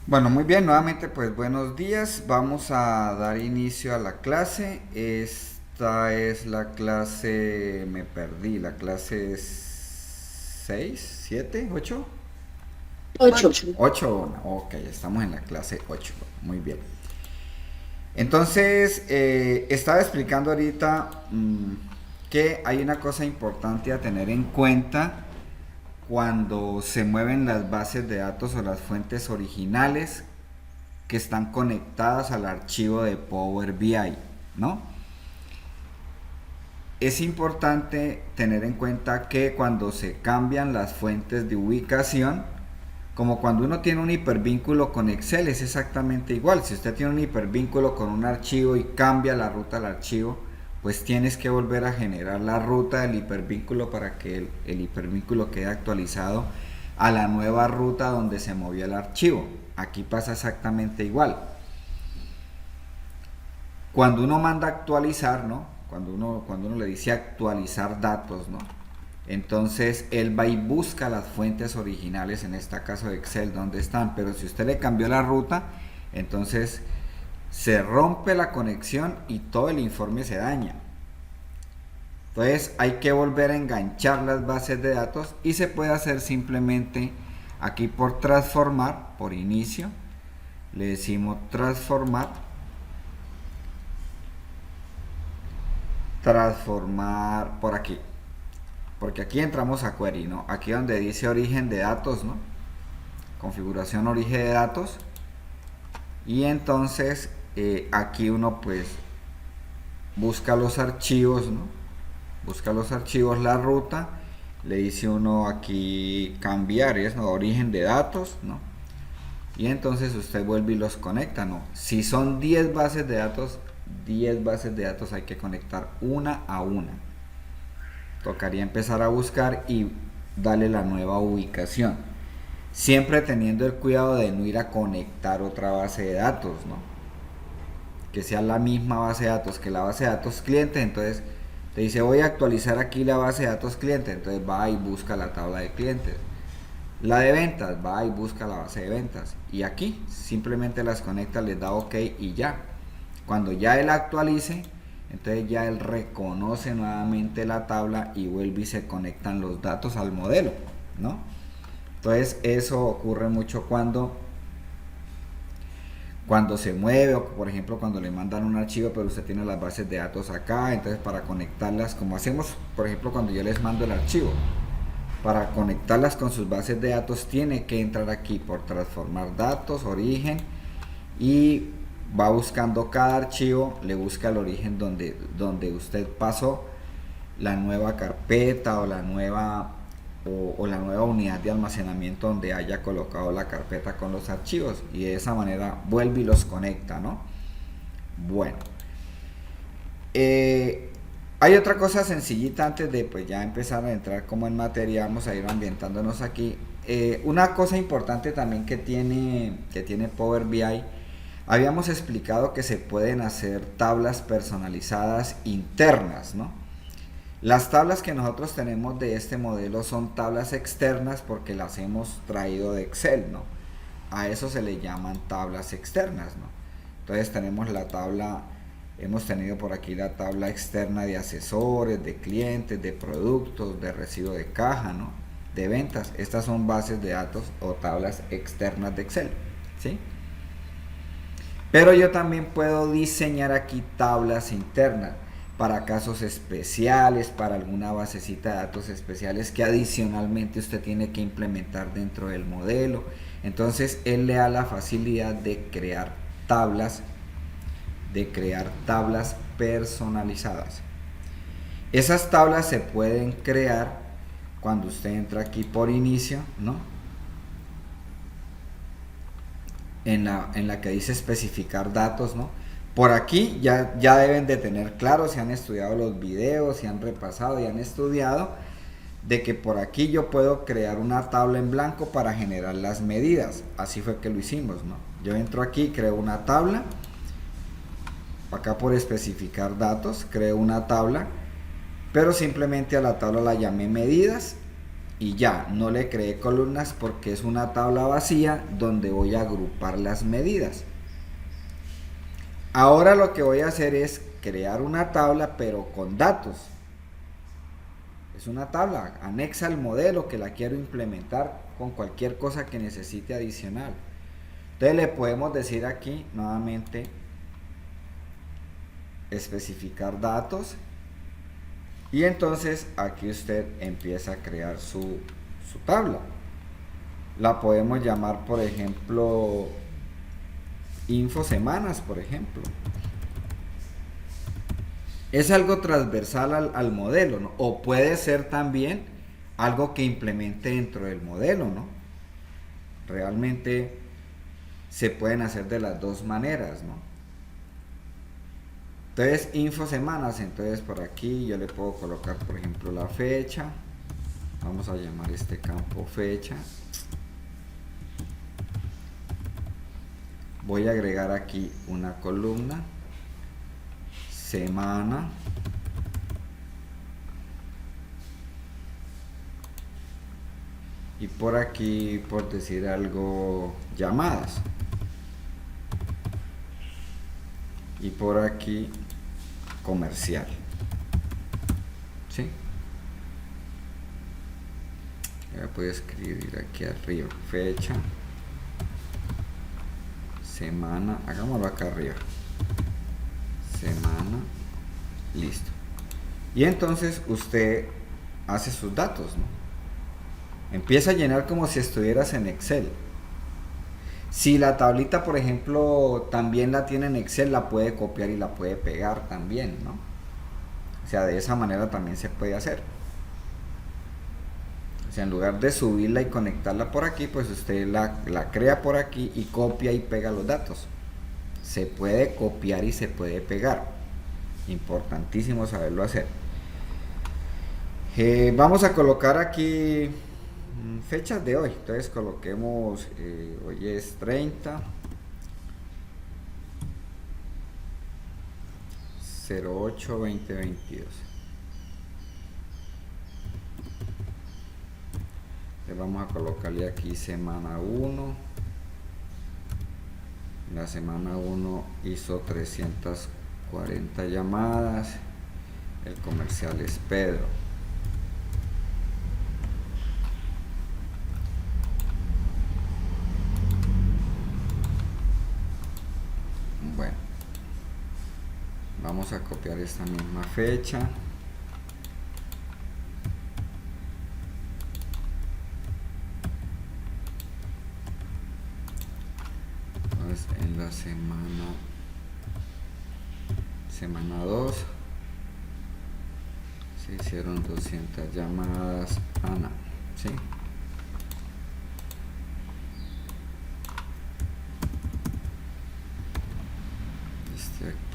Bueno, muy bien, nuevamente pues buenos días. Vamos a dar inicio a la clase. Esta es la clase, me perdí, la clase 6, 7, 8, Ocho. 8. Ok, estamos en la clase 8. Muy bien. Entonces, estaba explicando ahorita que hay una cosa importante a tener en cuenta cuando se mueven las bases de datos o las fuentes originales que están conectadas al archivo de Power BI, ¿no? Es importante tener en cuenta que cuando se cambian las fuentes de ubicación, como cuando uno tiene un hipervínculo con Excel, es exactamente igual. Si usted tiene un hipervínculo con un archivo y cambia la ruta del archivo, pues tienes que volver a generar la ruta del hipervínculo para que el hipervínculo quede actualizado a la nueva ruta donde se movió el archivo. Aquí pasa exactamente igual. Cuando uno manda actualizar, ¿no? Cuando uno le dice actualizar datos, ¿no? Entonces él va y busca las fuentes originales, en este caso de Excel, donde están. Pero si usted le cambió la ruta, entonces se rompe la conexión y todo el informe se daña. Entonces hay que volver a enganchar las bases de datos y se puede hacer simplemente aquí por transformar, por inicio. Le decimos transformar por aquí. Porque aquí entramos a query, ¿no? Aquí donde dice origen de datos, ¿no? Configuración origen de datos. Y entonces aquí uno pues busca los archivos, ¿no? Busca los archivos, la ruta. Le dice uno aquí cambiar, es ¿no? Origen de datos, ¿no? Y entonces usted vuelve y los conecta, ¿no? Si son 10 bases de datos, 10 bases de datos hay que conectar una a una. Tocaría empezar a buscar y darle la nueva ubicación. Siempre teniendo el cuidado de no ir a conectar otra base de datos, ¿no? Que sea la misma base de datos que la base de datos cliente. Entonces te dice voy a actualizar aquí la base de datos cliente. Entonces va y busca la tabla de clientes. La de ventas, va y busca la base de ventas. Y aquí simplemente las conecta, les da OK y ya. Cuando ya él actualice, entonces ya él reconoce nuevamente la tabla y vuelve y se conectan los datos al modelo, ¿no? Entonces eso ocurre mucho cuando se mueve o por ejemplo cuando le mandan un archivo pero usted tiene las bases de datos acá, entonces para conectarlas como hacemos por ejemplo cuando yo les mando el archivo, para conectarlas con sus bases de datos tiene que entrar aquí por transformar datos, origen y va buscando cada archivo, le busca el origen donde usted pasó la nueva carpeta o la nueva unidad de almacenamiento donde haya colocado la carpeta con los archivos y de esa manera vuelve y los conecta, ¿no? Bueno, eh, hay otra cosa sencillita antes de pues ya empezar a entrar como en materia, vamos a ir ambientándonos aquí. Una cosa importante también que tiene Power BI, habíamos explicado que se pueden hacer tablas personalizadas internas, ¿no? Las tablas que nosotros tenemos de este modelo son tablas externas porque las hemos traído de Excel, ¿no? A eso se le llaman tablas externas, ¿no? Entonces tenemos la tabla, hemos tenido por aquí la tabla externa de asesores, de clientes, de productos, de recibo de caja, ¿no? De ventas. Estas son bases de datos o tablas externas de Excel, ¿sí? Pero yo también puedo diseñar aquí tablas internas para casos especiales, para alguna basecita de datos especiales que adicionalmente usted tiene que implementar dentro del modelo. Entonces él le da la facilidad tablas, de crear tablas personalizadas. Esas tablas se pueden crear cuando usted entra aquí por inicio, ¿no? En la que dice especificar datos, ¿no? Por aquí ya deben de tener claro si han estudiado los videos, si han repasado y han estudiado, de que por aquí yo puedo crear una tabla en blanco para generar las medidas. Así fue que lo hicimos, ¿no? Yo entro aquí, creo una tabla, acá por especificar datos, creo una tabla, pero simplemente a la tabla la llamé medidas y ya, no le creé columnas porque es una tabla vacía donde voy a agrupar las medidas. Ahora lo que voy a hacer es crear una tabla pero con datos. Es una tabla anexa al modelo que la quiero implementar con cualquier cosa que necesite adicional. Entonces le podemos decir aquí nuevamente especificar datos, y entonces aquí usted empieza a crear su tabla. La podemos llamar, por ejemplo, info semanas, por ejemplo. Es algo transversal al modelo, ¿no? O puede ser también algo que implemente dentro del modelo, ¿no? Realmente se pueden hacer de las dos maneras, ¿no? Entonces, info semanas, entonces por aquí yo le puedo colocar, por ejemplo, la fecha. Vamos a llamar este campo fecha. Voy a agregar aquí una columna, semana, y por aquí, por decir algo, llamadas, y por aquí comercial, ¿sí? Ya puedo escribir aquí arriba fecha, semana, hagámoslo acá arriba, semana, listo. Y entonces usted hace sus datos, ¿no? Empieza a llenar como si estuvieras en Excel. Si la tablita, por ejemplo, también la tiene en Excel, la puede copiar y la puede pegar también, ¿no? O sea, de esa manera también se puede hacer. O sea, en lugar de subirla y conectarla por aquí, pues usted la crea por aquí y copia y pega los datos. Se puede copiar y se puede pegar. Importantísimo saberlo hacer. Vamos a colocar aquí fechas de hoy. Entonces coloquemos, hoy es 30/08/2022. Le vamos a colocarle aquí semana 1. La semana 1 hizo 340 llamadas. El comercial es Pedro. Bueno, vamos a copiar esta misma fecha. Entonces en la semana 2 se hicieron 200 llamadas. Ana, ¿sí?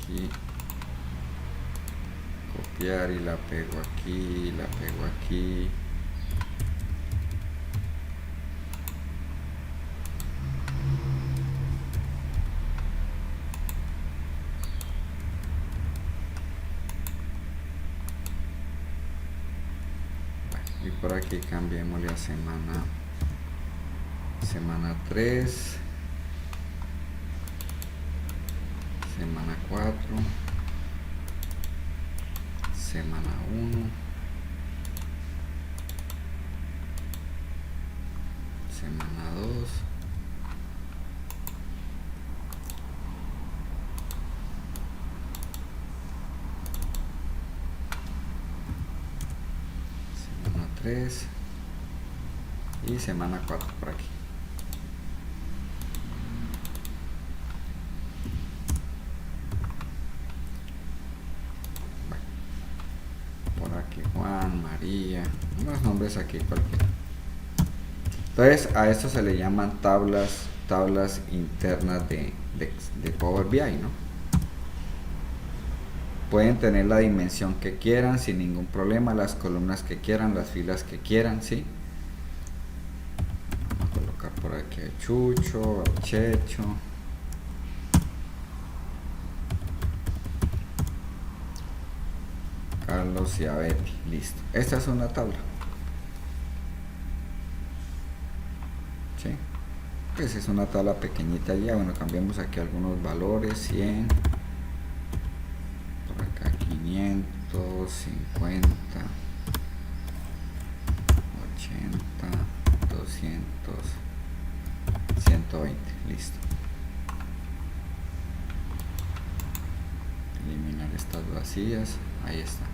Aquí copiar y la pego aquí, la pego aquí. Y por aquí cambiémosle a semana 3, semana 4, semana 1, semana 2, semana 3 y semana 4 por aquí. Por aquí Juan, María, unos nombres aquí cualquiera. Entonces a esto se le llaman tablas internas de Power BI, ¿no? Pueden tener la dimensión que quieran sin ningún problema, las columnas que quieran, las filas que quieran, ¿sí? Vamos a colocar por aquí a Chucho, a Checho. Carlos y a Betty, listo. Esta es una tabla. Pues es una tabla pequeñita ya. Bueno, cambiamos aquí algunos valores. 100, por acá 500, 50, 80, 200, 120. Listo. Eliminar estas vacías. Ahí está.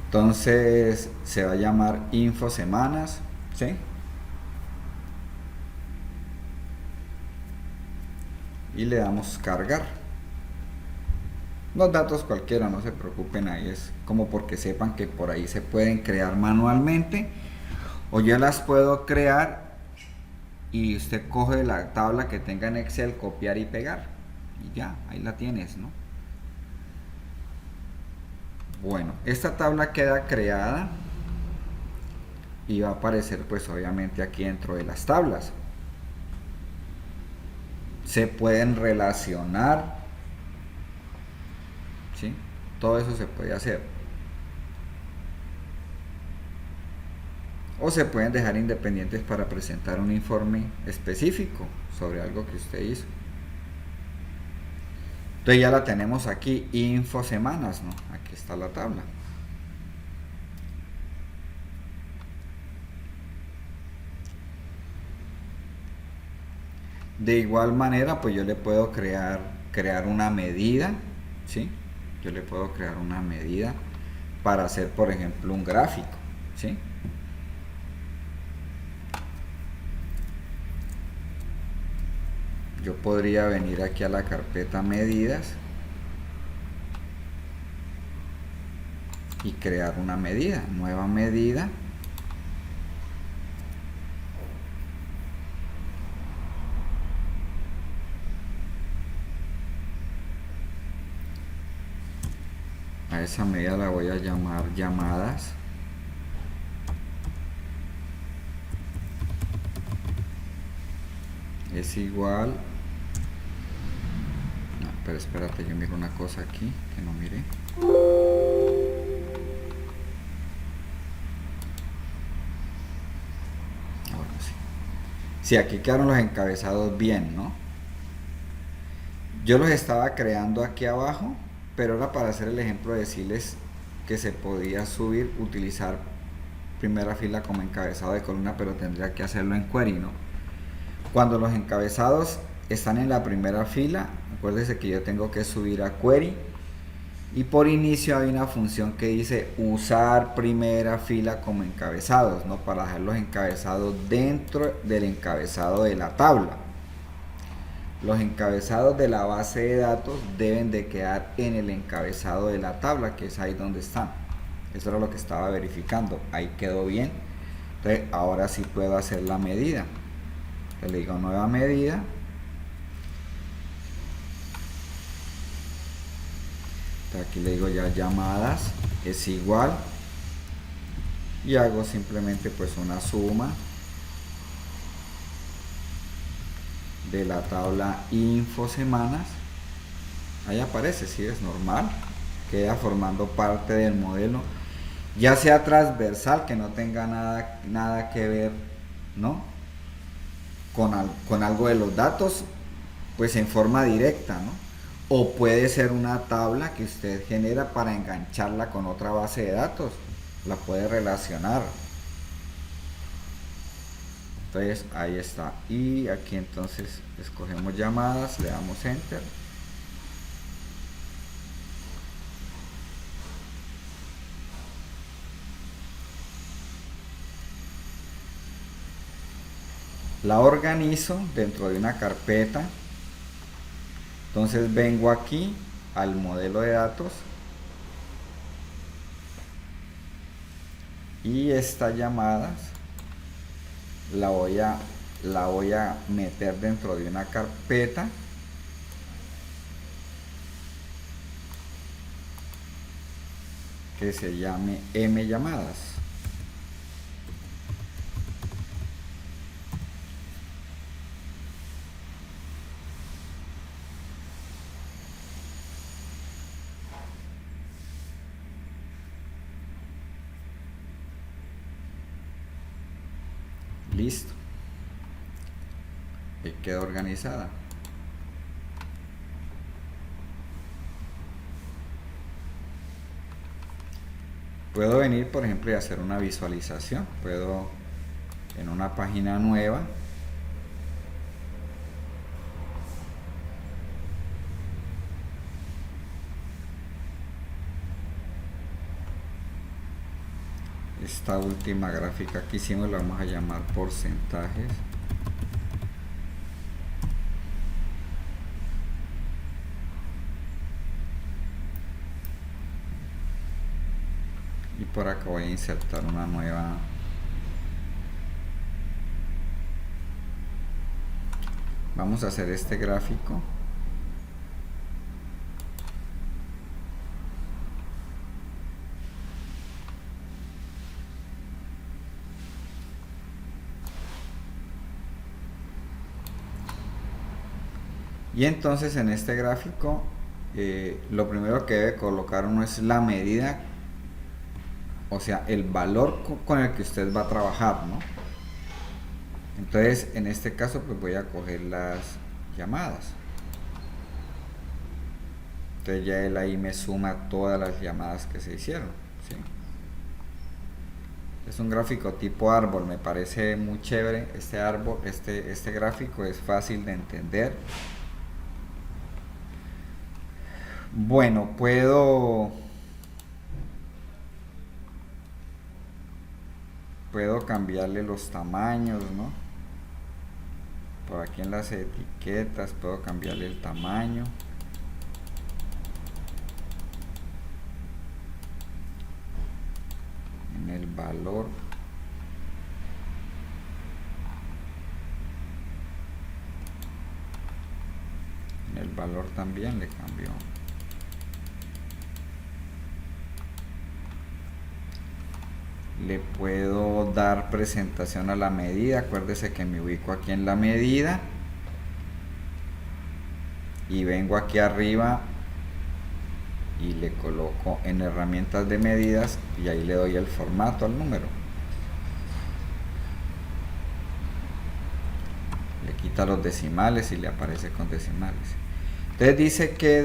Entonces se va a llamar info semanas, ¿sí? Y le damos cargar. Los datos cualquiera, no se preocupen, ahí es como porque sepan que por ahí se pueden crear manualmente o yo las puedo crear y usted coge la tabla que tenga en Excel, copiar y pegar y ya, ahí la tienes, ¿no? Bueno, esta tabla queda creada y va a aparecer pues obviamente aquí dentro de las tablas. Se pueden relacionar, ¿sí? Todo eso se puede hacer. O se pueden dejar independientes para presentar un informe específico sobre algo que usted hizo. Entonces ya la tenemos aquí, info semanas, ¿no? Aquí está la tabla. De igual manera, pues yo le puedo crear una medida, ¿sí? Yo le puedo crear una medida para hacer, por ejemplo, un gráfico, ¿sí? Yo podría venir aquí a la carpeta medidas y crear una medida, nueva medida. A esa medida la voy a llamar llamadas. Es igual. No, pero espérate, yo miro una cosa aquí que no miré. Ahora sí. Sí, aquí quedaron los encabezados bien, ¿no? Yo los estaba creando aquí abajo, pero era para hacer el ejemplo de decirles que se podía subir, utilizar primera fila como encabezado de columna, pero tendría que hacerlo en query, ¿no? Cuando los encabezados están en la primera fila, acuérdense que yo tengo que subir a query y por inicio hay una función que dice usar primera fila como encabezados, ¿no? Para dejar los encabezados dentro del encabezado de la tabla. Los encabezados de la base de datos deben de quedar en el encabezado de la tabla, que es ahí donde están. Eso era lo que estaba verificando. Ahí quedó bien. Entonces ahora sí puedo hacer la medida. Entonces, le digo nueva medida. Entonces, aquí le digo ya llamadas es igual. Y hago simplemente pues una suma de la tabla info semanas. Ahí aparece, si es normal, queda formando parte del modelo, ya sea transversal, que no tenga nada que ver, ¿no? con algo de los datos, pues en forma directa, ¿no? O puede ser una tabla que usted genera para engancharla con otra base de datos, la puede relacionar. Entonces ahí está, y aquí entonces escogemos llamadas, le damos enter. La organizo dentro de una carpeta. Entonces vengo aquí al modelo de datos y estas llamadas la voy a meter dentro de una carpeta que se llame M llamadas. Listo. Ahí queda organizada. Puedo venir, por ejemplo, y hacer una visualización. Puedo, en una página nueva, esta última gráfica que hicimos la vamos a llamar porcentajes. Y por acá voy a insertar una nueva. Vamos a hacer este gráfico. Y entonces en este gráfico lo primero que debe colocar uno es la medida, o sea, el valor con el que usted va a trabajar, ¿no? Entonces en este caso pues voy a coger las llamadas. Entonces ya él ahí me suma todas las llamadas que se hicieron, ¿sí? Es un gráfico tipo árbol, me parece muy chévere este árbol, este gráfico es fácil de entender. Bueno, puedo cambiarle los tamaños, ¿no? Por aquí en las etiquetas puedo cambiarle el tamaño. En el valor. En el valor también le cambió. Le puedo dar presentación a la medida. Acuérdese que me ubico aquí en la medida y vengo aquí arriba y le coloco en herramientas de medidas y ahí le doy el formato al número. Le quita los decimales y le aparece con decimales. Entonces dice que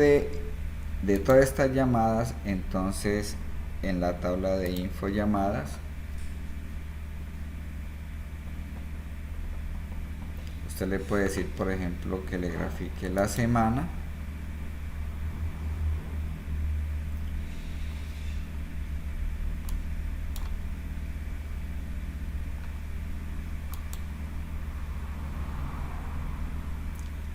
de todas estas llamadas, entonces en la tabla de info llamadas usted le puede decir, por ejemplo, que le grafique la semana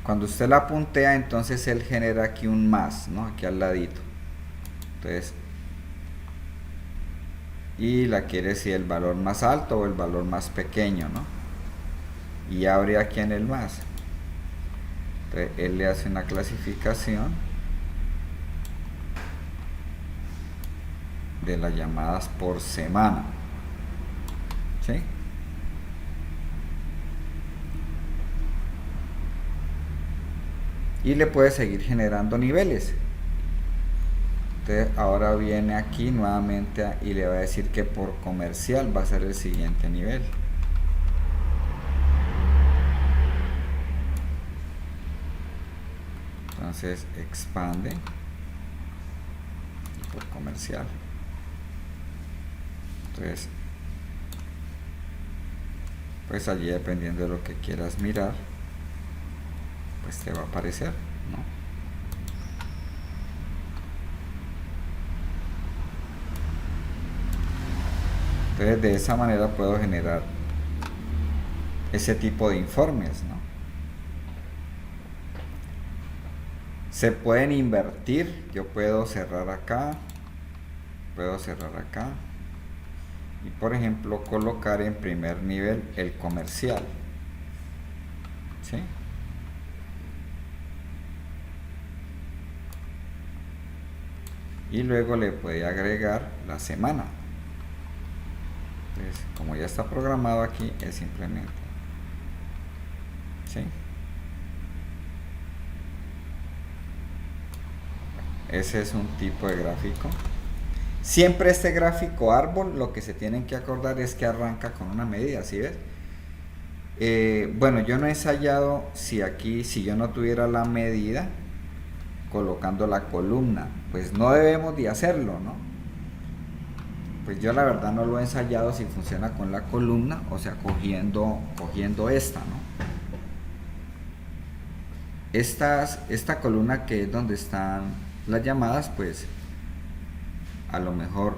cuando usted la puntea, entonces él genera aquí un más, ¿no? Aquí al ladito. Entonces, y la quiere si el valor más alto o el valor más pequeño, ¿no? Y abre aquí en el más. Entonces él le hace una clasificación de las llamadas por semana, ¿sí? Y le puede seguir generando niveles. Entonces ahora viene aquí nuevamente y le va a decir que por comercial va a ser el siguiente nivel. Entonces expande por comercial. Entonces, pues allí dependiendo de lo que quieras mirar, pues te va a aparecer, ¿no? Entonces de esa manera puedo generar ese tipo de informes, ¿no? Se pueden invertir, yo puedo cerrar acá, y por ejemplo colocar en primer nivel el comercial, ¿sí? Y luego le puede agregar la semana. Entonces, como ya está programado aquí, es simplemente, ¿sí? Ese es un tipo de gráfico. Siempre este gráfico árbol, lo que se tienen que acordar es que arranca con una medida, ¿sí ves? Bueno, yo no he ensayado si aquí, si yo no tuviera la medida, colocando la columna, pues no debemos de hacerlo, ¿no? Pues yo la verdad no lo he ensayado si funciona con la columna, o sea, cogiendo esta, ¿no? Esta columna que es donde están las llamadas, pues a lo mejor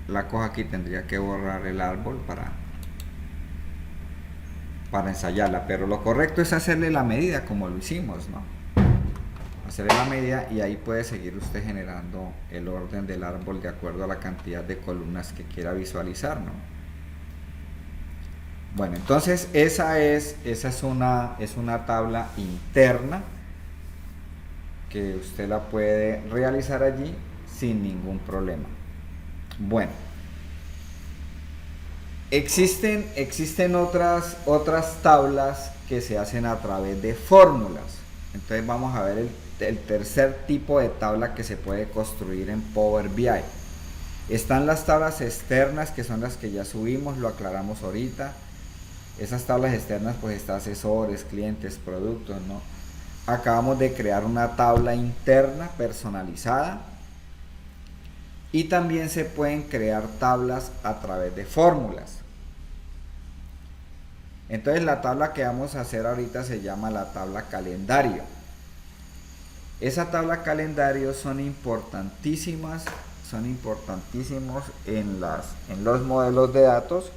la cojo aquí, tendría que borrar el árbol para ensayarla, pero lo correcto es hacerle la medida como lo hicimos, ¿no? Hacerle la medida y ahí puede seguir usted generando el orden del árbol de acuerdo a la cantidad de columnas que quiera visualizar, ¿no? Bueno, entonces esa es una tabla interna que usted la puede realizar allí sin ningún problema. Bueno, existen otras tablas que se hacen a través de fórmulas. Entonces vamos a ver el tercer tipo de tabla que se puede construir en Power BI. Están las tablas externas, que son las que ya subimos, lo aclaramos ahorita. Esas tablas externas, pues está asesores, clientes, productos, ¿no? Acabamos de crear una tabla interna personalizada. Y también se pueden crear tablas a través de fórmulas. Entonces la tabla que vamos a hacer ahorita se llama la tabla calendario. Esa tabla calendario son importantísimos en los modelos de datos,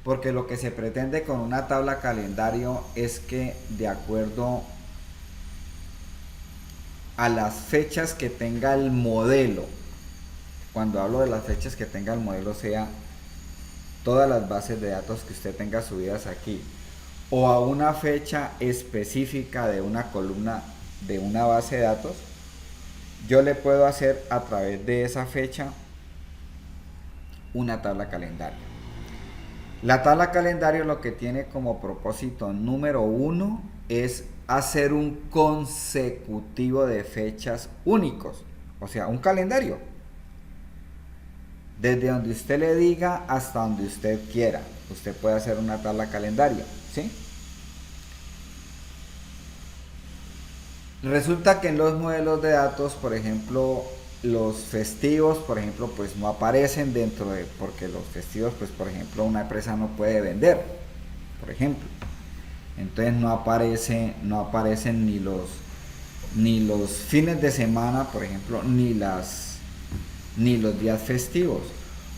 porque lo que se pretende con una tabla calendario es que, de acuerdo a las fechas que tenga el modelo, cuando hablo de las fechas que tenga el modelo, sea todas las bases de datos que usted tenga subidas aquí, o a una fecha específica de una columna de una base de datos, yo le puedo hacer a través de esa fecha una tabla calendario. La tabla calendario lo que tiene como propósito número 1 es hacer un consecutivo de fechas únicos, o sea, un calendario. Desde donde usted le diga hasta donde usted quiera, usted puede hacer una tabla calendario, ¿sí? Resulta que en los modelos de datos, por ejemplo, los festivos, por ejemplo, pues no aparecen dentro de, porque los festivos, pues por ejemplo, una empresa no puede vender, por ejemplo. Entonces no aparecen ni los fines de semana, por ejemplo, ni los días festivos,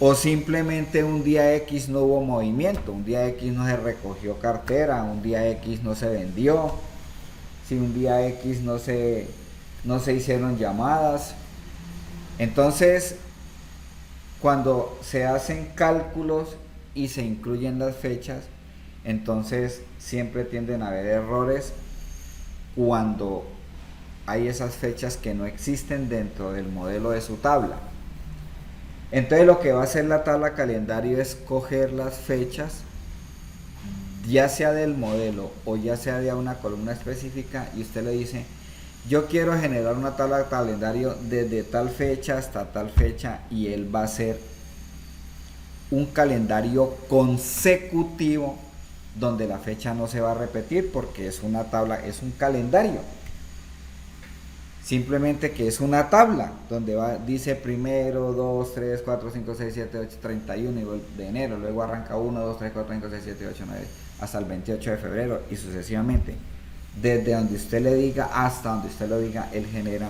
o simplemente un día X no hubo movimiento, un día X no se recogió cartera, un día X no se vendió, si un día X no se hicieron llamadas. Entonces, cuando se hacen cálculos y se incluyen las fechas, entonces siempre tienden a haber errores cuando hay esas fechas que no existen dentro del modelo de su tabla. Entonces lo que va a hacer la tabla calendario es coger las fechas, ya sea del modelo o ya sea de una columna específica, y usted le dice: yo quiero generar una tabla calendario desde tal fecha hasta tal fecha, y él va a hacer un calendario consecutivo donde la fecha no se va a repetir, porque es una tabla, es un calendario. Simplemente que es una tabla donde dice 1, 2, 3, 4, 5, 6, 7, 8, 31 de enero, luego arranca 1, 2, 3, 4, 5, 6, 7, 8, 9 hasta el 28 de febrero y sucesivamente. Desde donde usted le diga hasta donde usted lo diga, él genera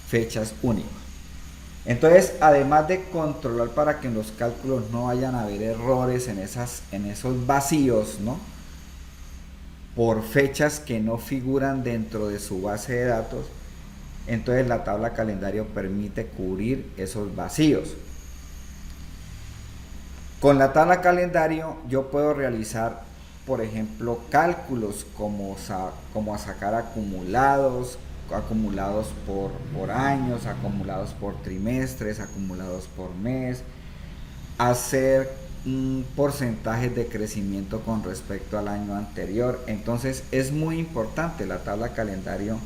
fechas únicas. Entonces, además de controlar para que en los cálculos no vayan a haber errores en esos vacíos, ¿no?, por fechas que no figuran dentro de su base de datos, entonces la tabla calendario permite cubrir esos vacíos. Con la tabla calendario yo puedo realizar, por ejemplo, cálculos como a sacar acumulados por años, acumulados por trimestres, acumulados por mes, hacer porcentajes de crecimiento con respecto al año anterior. Entonces es muy importante la tabla calendario,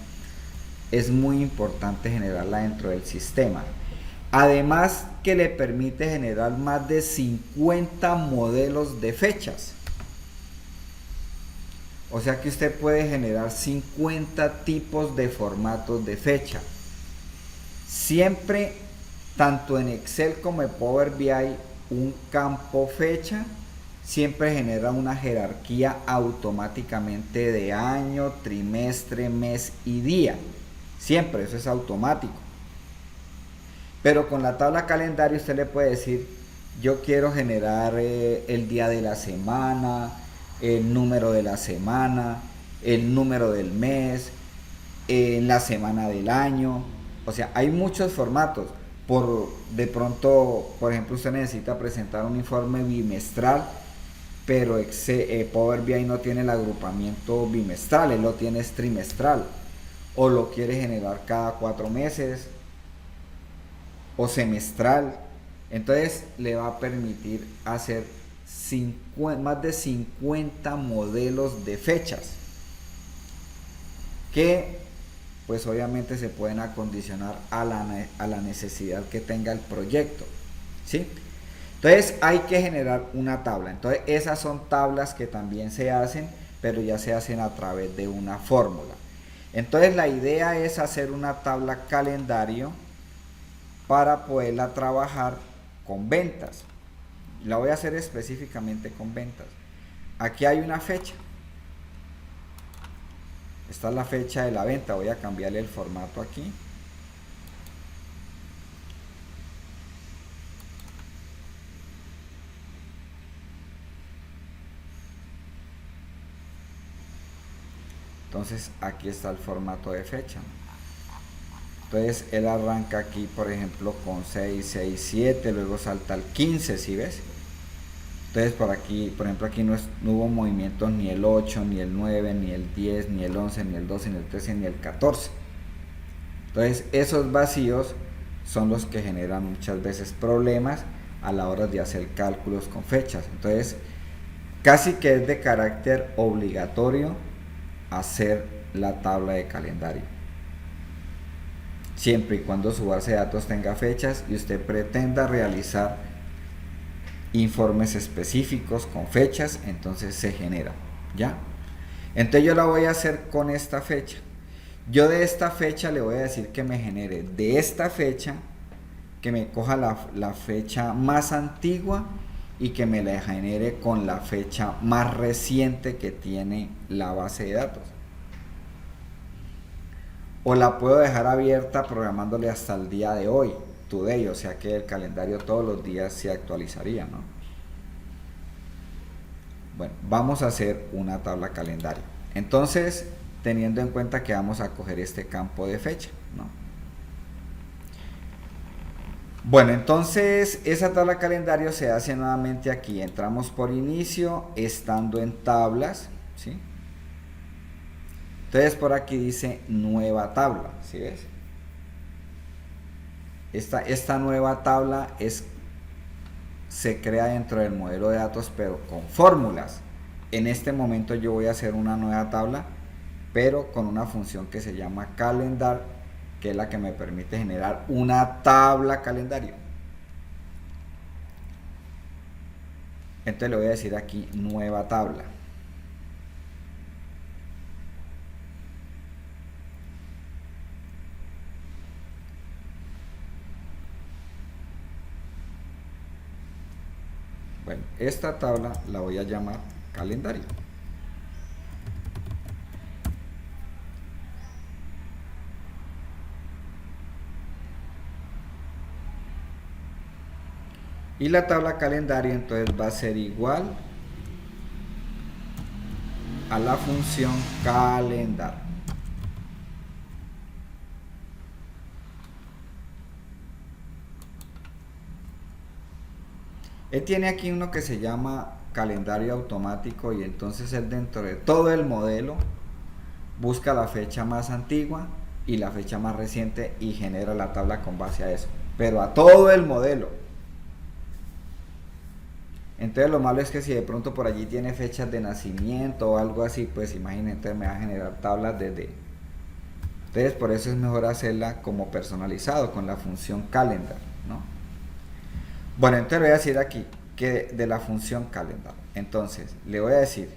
es muy importante generarla dentro del sistema. Además que le permite generar más de 50 modelos de fechas. O sea que usted puede generar 50 tipos de formatos de fecha. Siempre, tanto en Excel como en Power BI, un campo fecha siempre genera una jerarquía automáticamente de año, trimestre, mes y día. Siempre, eso es automático. Pero con la tabla calendario usted le puede decir, yo quiero generar el día de la semana, el número de la semana, el número del mes, la semana del año. O sea, hay muchos formatos. De pronto, por ejemplo, usted necesita presentar un informe bimestral, pero Power BI no tiene el agrupamiento bimestral, él lo tiene trimestral. O lo quiere generar cada 4 meses o semestral. Entonces le va a permitir hacer más de 50 modelos de fechas que pues obviamente se pueden acondicionar a la necesidad que tenga el proyecto, ¿sí? Entonces hay que generar una tabla. Entonces esas son tablas que también se hacen, pero ya se hacen a través de una fórmula. Entonces la idea es hacer una tabla calendario para poderla trabajar con ventas. La voy a hacer específicamente con ventas. Aquí hay una fecha. Esta es la fecha de la venta. Voy a cambiarle el formato aquí. Entonces aquí está el formato de fecha. Entonces él arranca aquí, por ejemplo, con 6, 6, 7, luego salta al 15, ¿sí ves? Entonces por aquí, por ejemplo, aquí no hubo movimientos ni el 8, ni el 9, ni el 10, ni el 11, ni el 12, ni el 13, ni el 14. Entonces esos vacíos son los que generan muchas veces problemas a la hora de hacer cálculos con fechas. Entonces casi que es de carácter obligatorio hacer la tabla de calendario, siempre y cuando su base de datos tenga fechas y usted pretenda realizar informes específicos con fechas, entonces se genera, ¿ya? Entonces yo la voy a hacer con esta fecha. Yo de esta fecha le voy a decir que me genere de esta fecha, que me coja la fecha más antigua y que me la genere con la fecha más reciente que tiene la base de datos. O la puedo dejar abierta programándole hasta el día de hoy, today, o sea que el calendario todos los días se actualizaría, ¿no? Bueno, vamos a hacer una tabla calendario. Entonces, teniendo en cuenta que vamos a coger este campo de fecha, ¿no? Bueno, entonces esa tabla calendario se hace nuevamente aquí. Entramos por inicio, estando en tablas, ¿sí? Entonces por aquí dice nueva tabla, ¿sí ves? Esta nueva tabla se crea dentro del modelo de datos, pero con fórmulas. En este momento yo voy a hacer una nueva tabla, pero con una función que se llama calendar, que es la que me permite generar una tabla calendario. Entonces le voy a decir aquí nueva tabla. Bueno, esta tabla la voy a llamar calendario. Y la tabla calendario entonces va a ser igual a la función calendar. Él tiene aquí uno que se llama calendario automático y entonces él dentro de todo el modelo busca la fecha más antigua y la fecha más reciente y genera la tabla con base a eso, pero a todo el modelo. Entonces lo malo es que si de pronto por allí tiene fechas de nacimiento o algo así, pues imagínate, me va a generar tablas desde... Entonces por eso es mejor hacerla como personalizado con la función calendar, ¿no? Bueno, entonces le voy a decir aquí que de la función calendar. Entonces le voy a decir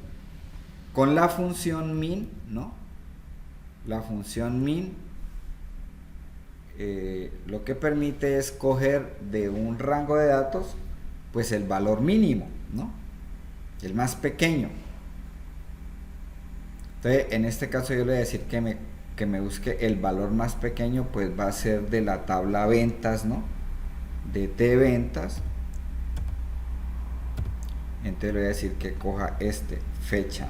Con la función min, ¿no? La función min lo que permite es coger de un rango de datos pues el valor mínimo, ¿no? El más pequeño. Entonces, en este caso yo le voy a decir que me busque el valor más pequeño, pues va a ser de la tabla ventas, ¿no? De T ventas. Entonces le voy a decir que coja fecha.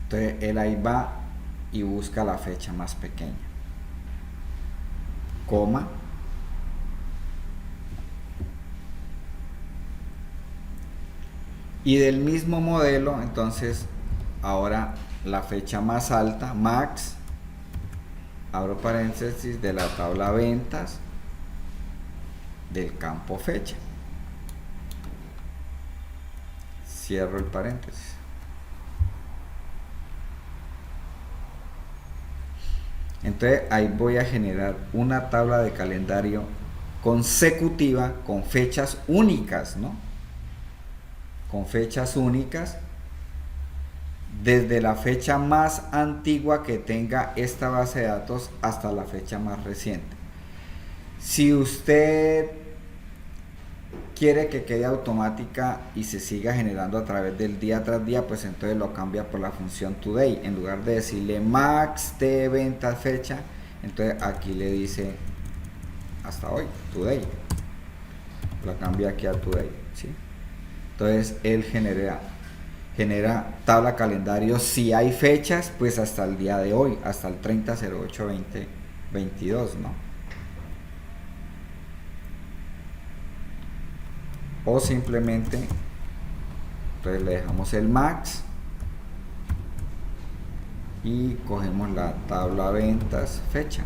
Entonces él ahí va y busca la fecha más pequeña. Coma. Y del mismo modelo, entonces, ahora la fecha más alta, max, abro paréntesis, de la tabla ventas del campo fecha. Cierro el paréntesis. Entonces ahí voy a generar una tabla de calendario consecutiva con fechas únicas, ¿no? Con fechas únicas desde la fecha más antigua que tenga esta base de datos hasta la fecha más reciente. Si usted quiere que quede automática y se siga generando a través del día tras día, pues entonces lo cambia por la función today. En lugar de decirle max de venta fecha, entonces aquí le dice hasta hoy, today. Lo cambia aquí a today, ¿sí? Entonces él genera tabla calendario. Si hay fechas, pues hasta el día de hoy, hasta el 30/08/2022, ¿no? O simplemente, entonces le dejamos el max y cogemos la tabla ventas fecha.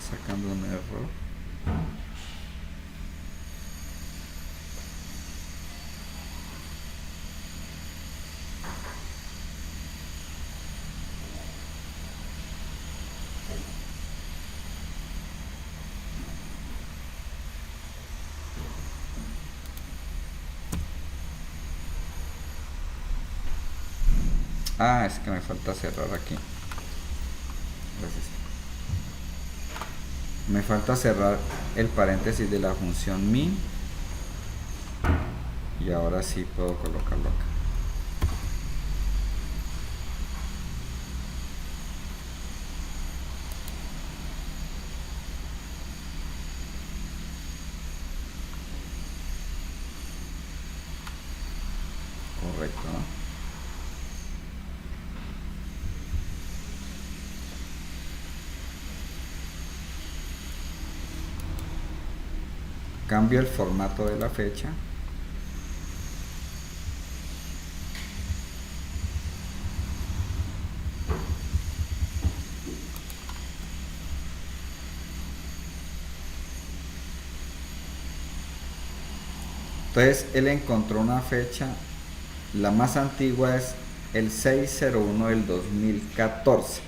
Sacando un error. Es que me falta cerrar aquí. Gracias. Me falta cerrar el paréntesis de la función min y ahora sí puedo colocarlo acá. Correcto, ¿no? Cambio el formato de la fecha. Entonces él encontró una fecha, la más antigua es el 6/01 del 2014.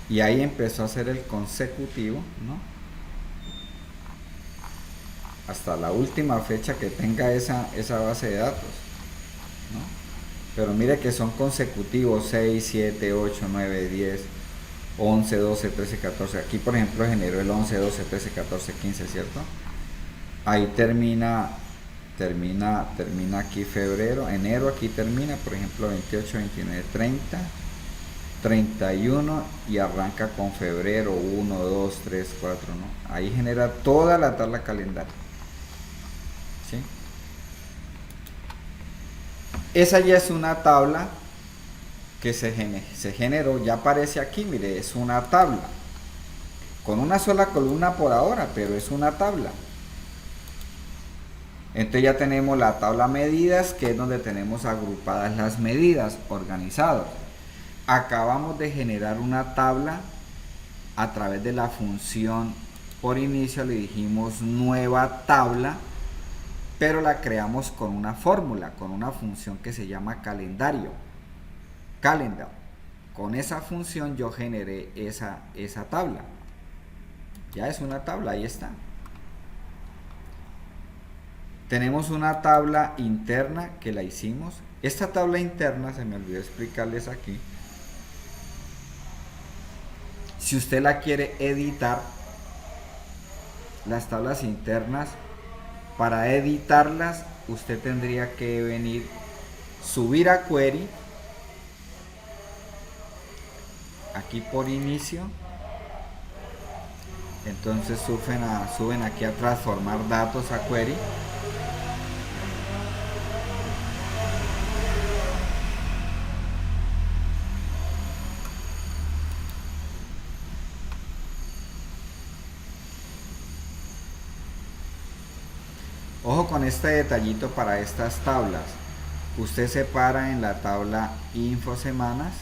Y ahí empezó a hacer el consecutivo, ¿no? Hasta la última fecha que tenga esa base de datos, ¿no? Pero mire que son consecutivos: 6, 7, 8, 9, 10, 11, 12, 13, 14. Aquí por ejemplo generó el 11, 12, 13, 14, 15, ¿cierto? Ahí termina aquí febrero, enero aquí termina, por ejemplo 28, 29, 30, 31 y arranca con febrero 1, 2, 3, 4, ¿no? Ahí genera toda la tabla calendario, ¿sí? Esa ya es una tabla que se generó, ya aparece aquí, mire, es una tabla con una sola columna por ahora, pero es una tabla. Entonces ya tenemos la tabla medidas, que es donde tenemos agrupadas las medidas, organizados. Acabamos de generar una tabla a través de la función por inicio, le dijimos nueva tabla, pero la creamos con una fórmula, con una función que se llama calendario, calendar. Con esa función yo generé esa tabla. Ya es una tabla, ahí está. Tenemos una tabla interna que la hicimos. Esta tabla interna, se me olvidó explicarles aquí. Si usted la quiere editar, las tablas internas, para editarlas, usted tendría que venir, subir a query, aquí por inicio, entonces suben aquí a transformar datos a query. Ojo con este detallito para estas tablas. Usted separa en la tabla info semanas.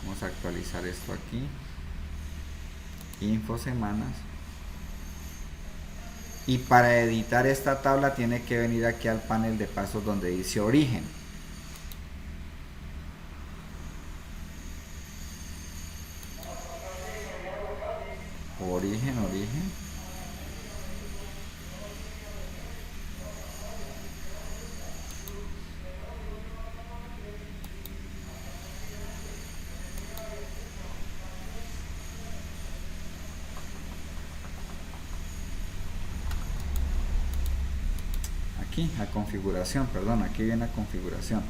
Vamos a actualizar esto aquí. Info semanas. Y para editar esta tabla tiene que venir aquí al panel de pasos donde dice origen. Origen. Aquí a configuración, perdón, aquí viene a configuración.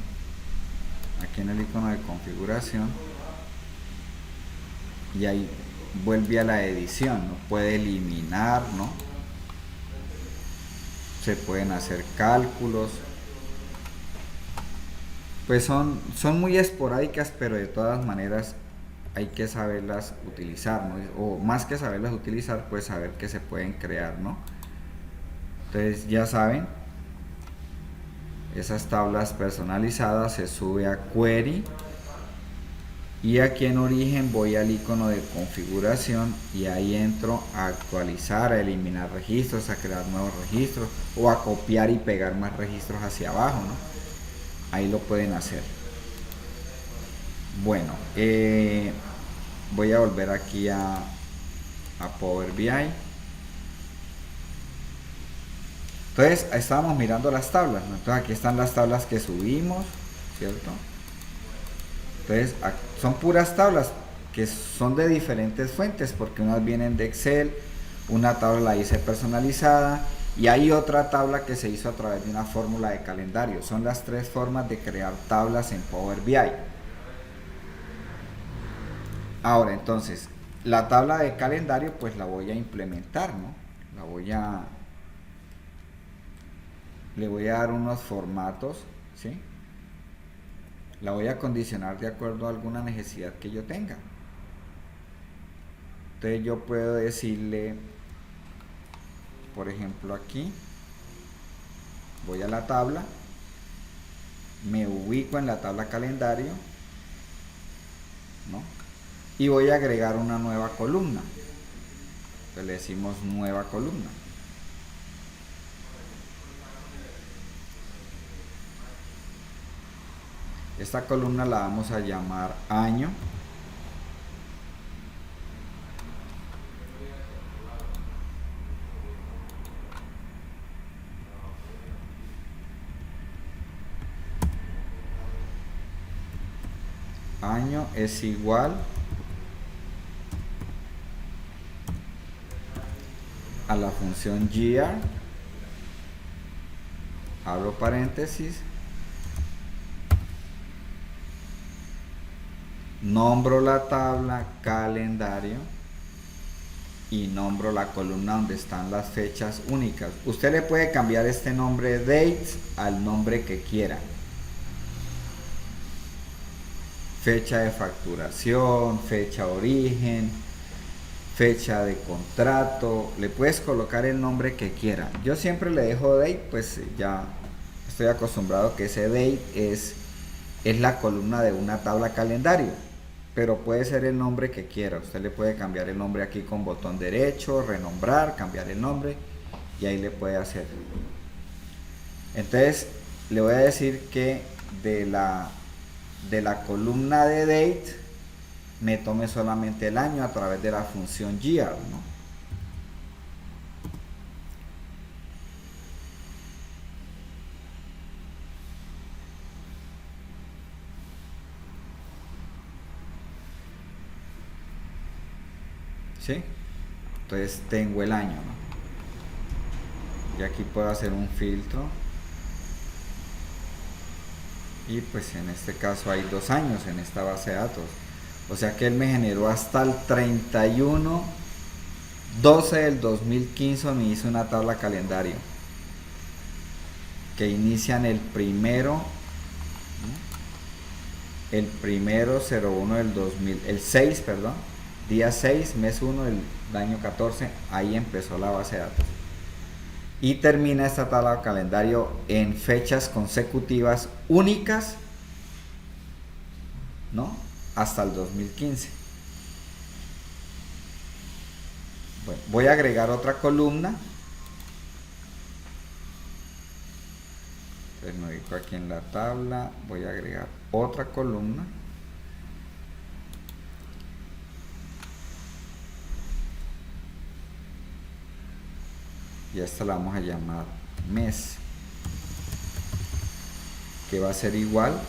Aquí en el icono de configuración. Y ahí vuelve a la edición, ¿no? Puede eliminar, ¿no? Se pueden hacer cálculos. Pues son muy esporádicas, pero de todas maneras hay que saberlas utilizar, ¿no? O más que saberlas utilizar, pues saber que se pueden crear, ¿no? Entonces ya saben, esas tablas personalizadas se sube a query. Y aquí en origen voy al icono de configuración y ahí entro a actualizar, a eliminar registros, a crear nuevos registros o a copiar y pegar más registros hacia abajo, ¿no? Ahí lo pueden hacer. Bueno, voy a volver aquí a Power BI. Entonces estábamos mirando las tablas, ¿no? Entonces aquí están las tablas que subimos, ¿cierto? Entonces son puras tablas que son de diferentes fuentes, porque unas vienen de Excel, una tabla la hice personalizada y hay otra tabla que se hizo a través de una fórmula de calendario. Son las tres formas de crear tablas en Power BI. Ahora entonces, la tabla de calendario pues la voy a implementar, ¿no? Le voy a dar unos formatos, ¿sí? La voy a condicionar de acuerdo a alguna necesidad que yo tenga. Entonces yo puedo decirle, por ejemplo aquí, voy a la tabla, me ubico en la tabla calendario, ¿no? Y voy a agregar una nueva columna. Entonces le decimos nueva columna. Esta columna la vamos a llamar año. Año es igual a la función year, abro paréntesis, nombro la tabla calendario y nombro la columna donde están las fechas únicas. Usted le puede cambiar este nombre dates al nombre que quiera. Fecha de facturación, fecha origen, fecha de contrato, le puedes colocar el nombre que quiera. Yo siempre le dejo date, pues ya estoy acostumbrado que ese date es la columna de una tabla calendario, pero puede ser el nombre que quiera. Usted le puede cambiar el nombre aquí con botón derecho, renombrar, cambiar el nombre y ahí le puede hacer. Entonces le voy a decir que de la columna de date me tome solamente el año a través de la función year, ¿no? ¿Sí? Entonces tengo el año, ¿no? Y aquí puedo hacer un filtro. Y pues en este caso hay 2 años en esta base de datos. O sea que él me generó hasta el 31/12 del 2015, me hizo una tabla calendario que inician el primero 01 del 2000, el 6, perdón, día 6, mes 1 del año 14, ahí empezó la base de datos. Y termina esta tabla calendario en fechas consecutivas únicas, ¿no? Hasta el 2015. Bueno, voy a agregar otra columna. Entonces me ubico aquí en la tabla, voy a agregar otra columna. Y a esta la vamos a llamar mes, que va a ser igual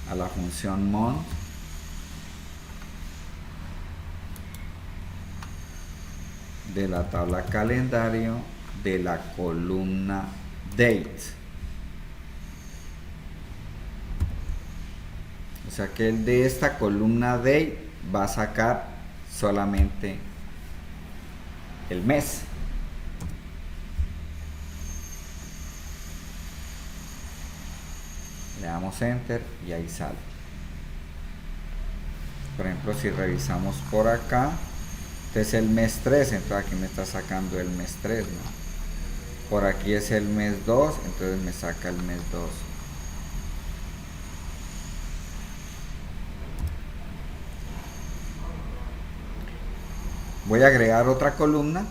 a la función month de la tabla calendario de la columna date. O sea que el de esta columna date va a sacar solamente el mes. Le damos enter y ahí sale. Por ejemplo, si revisamos por acá, este es el mes 3, entonces aquí me está sacando el mes 3, ¿no? Por aquí es el mes 2, entonces me saca el mes 2. Voy a agregar otra columna.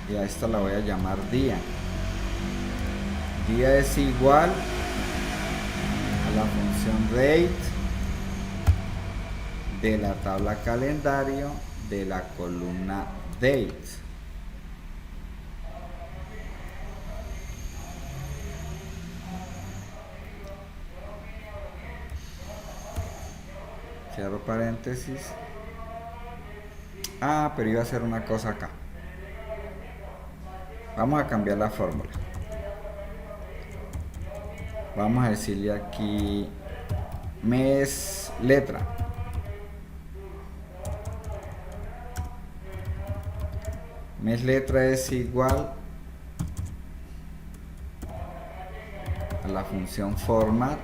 Y a esta la voy a llamar día. Día es igual a la función date de la tabla calendario de la columna date. Cierro paréntesis. Pero iba a hacer una cosa acá. Vamos a cambiar la fórmula. Vamos a decirle aquí mes letra. Mes letra es igual a la función format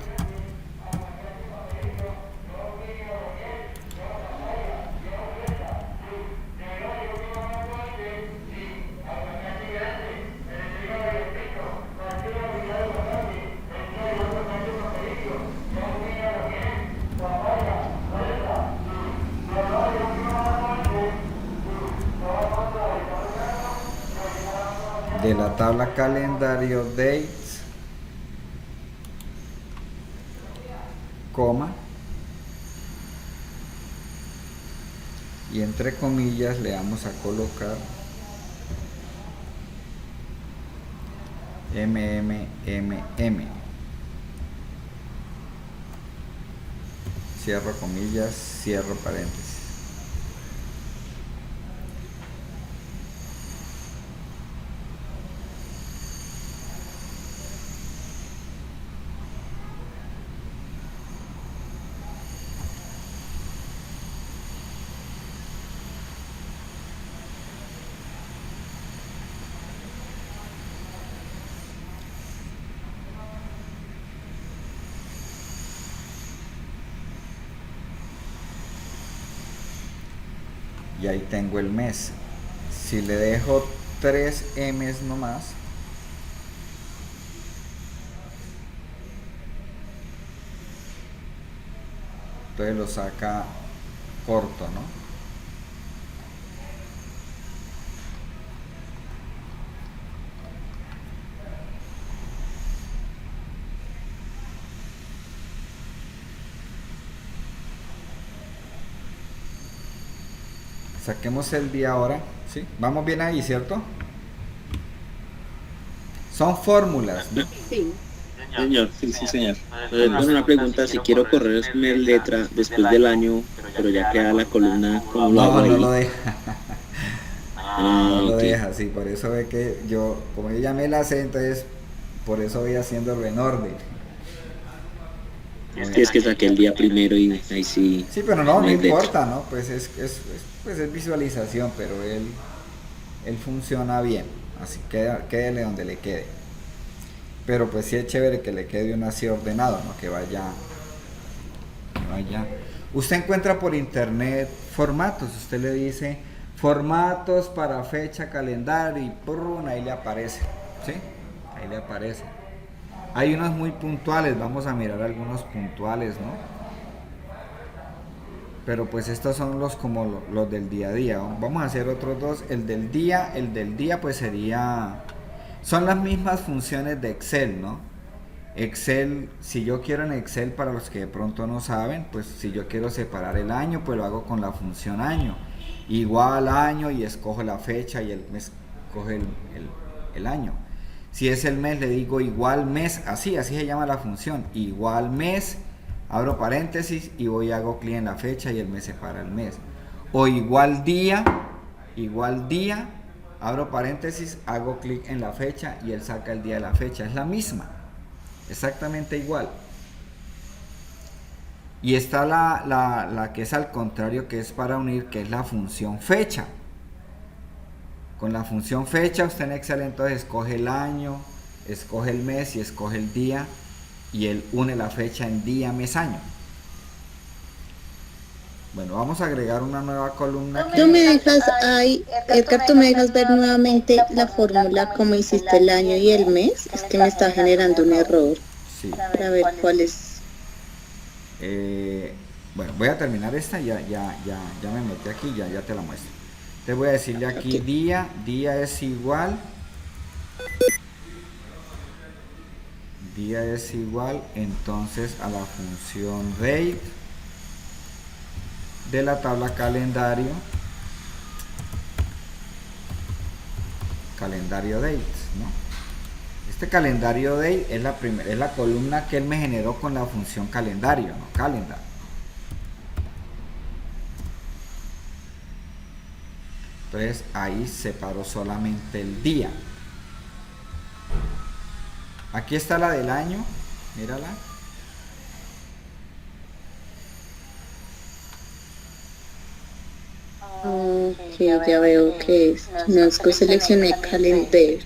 de la tabla calendario dates, coma, y entre comillas le vamos a colocar MMMM. Cierro comillas, cierro paréntesis. y ahí tengo el mes. Si le dejo 3 M's nomás, entonces lo saca corto, ¿no? Saquemos el día ahora, ¿sí? Vamos bien ahí, ¿cierto? Son fórmulas, ¿no? Sí. Señor, sí, sí, señor. Bueno, una pregunta, si quiero correr mi letra después del año, pero ya queda la columna, ¿cómo lo hago No, no lo ahí? deja. Ah, No lo ok. deja, sí, por eso ve que yo, como yo ya me la sé, entonces por eso voy haciéndolo en orden. Sí, es que saqué el día primero y ahí sí Sí, pero no, no no hay letra. importa, ¿no? Pues pues es visualización, pero él funciona bien, así quédele donde le quede. Pero pues sí es chévere que le quede uno así ordenado, ¿no? Que vaya. Usted encuentra por internet formatos, usted le dice formatos para fecha, calendario y ¡prum! Ahí le aparece, ¿sí? Ahí le aparece. Hay unos muy puntuales, vamos a mirar algunos puntuales, ¿no? Pero pues estos son los como los del día a día, ¿no? Vamos a hacer otros dos. El del día pues sería, son las mismas funciones de Excel, ¿no? Excel, si yo quiero en Excel, para los que de pronto no saben, pues si yo quiero separar el año, pues lo hago con la función año. Igual año y escojo la fecha y el mes coge el año. Si es el mes, le digo igual mes, así se llama la función. Igual mes, abro paréntesis y voy y hago clic en la fecha y el mes separa el mes. O igual día, abro paréntesis, hago clic en la fecha y él saca el día de la fecha. Es la misma. Exactamente igual. Y está la que es al contrario, que es para unir, que es la función fecha. Con la función fecha usted en Excel entonces escoge el año, escoge el mes y escoge el día, y él une la fecha en día, mes, año. Bueno, vamos a agregar una nueva columna Tú me aquí. dejas ahí, Edgar, tú me dejas ver nuevamente la fórmula como hiciste el año y el mes. Es que me está generando un error Sí. para ver cuál es. Bueno, voy a terminar esta, ya me metí aquí, ya te la muestro. Te voy a decirle aquí Ok. día es igual entonces a la función date de la tabla calendario dates, ¿no? Este calendario date es la columna que él me generó con la función calendario, ¿no? Calendar. Entonces ahí separó solamente el día. Aquí está la del año, mírala. Ok, ya veo que es. No es que seleccioné calendar.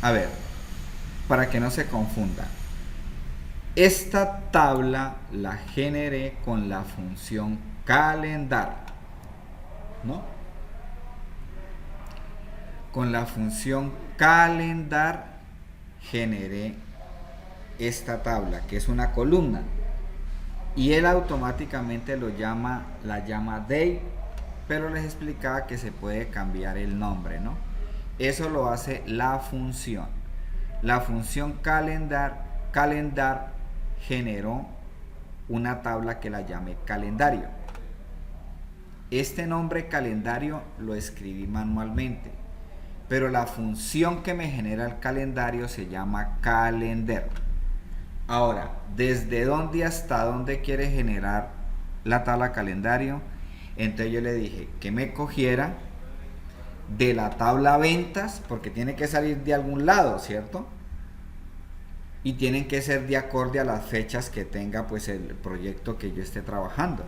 A ver, para que no se confundan. Esta tabla la generé con la función calendar, ¿no? Con la función calendar generé esta tabla, que es una columna, y él automáticamente la llama date, pero les explicaba que se puede cambiar el nombre, ¿no? Eso lo hace la función. La función calendar generó una tabla que la llamé calendario. Este nombre calendario lo escribí manualmente, pero la función que me genera el calendario se llama calendar. Ahora, ¿desde dónde hasta dónde quiere generar la tabla calendario? Entonces yo le dije que me cogiera de la tabla ventas, porque tiene que salir de algún lado, ¿cierto? Y tienen que ser de acorde a las fechas que tenga pues el proyecto que yo esté trabajando.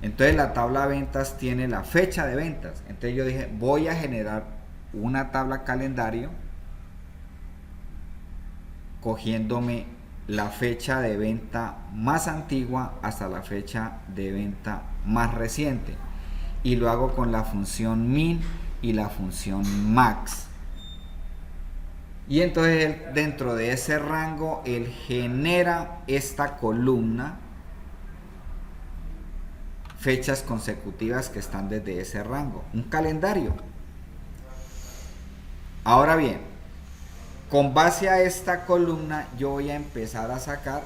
Entonces la tabla ventas tiene la fecha de ventas. Entonces yo dije, voy a generar una tabla calendario cogiéndome la fecha de venta más antigua hasta la fecha de venta más reciente, y lo hago con la función min y la función max. Y entonces dentro de ese rango él genera esta columna, fechas consecutivas que están desde ese rango, un calendario. Ahora bien, con base a esta columna yo voy a empezar a sacar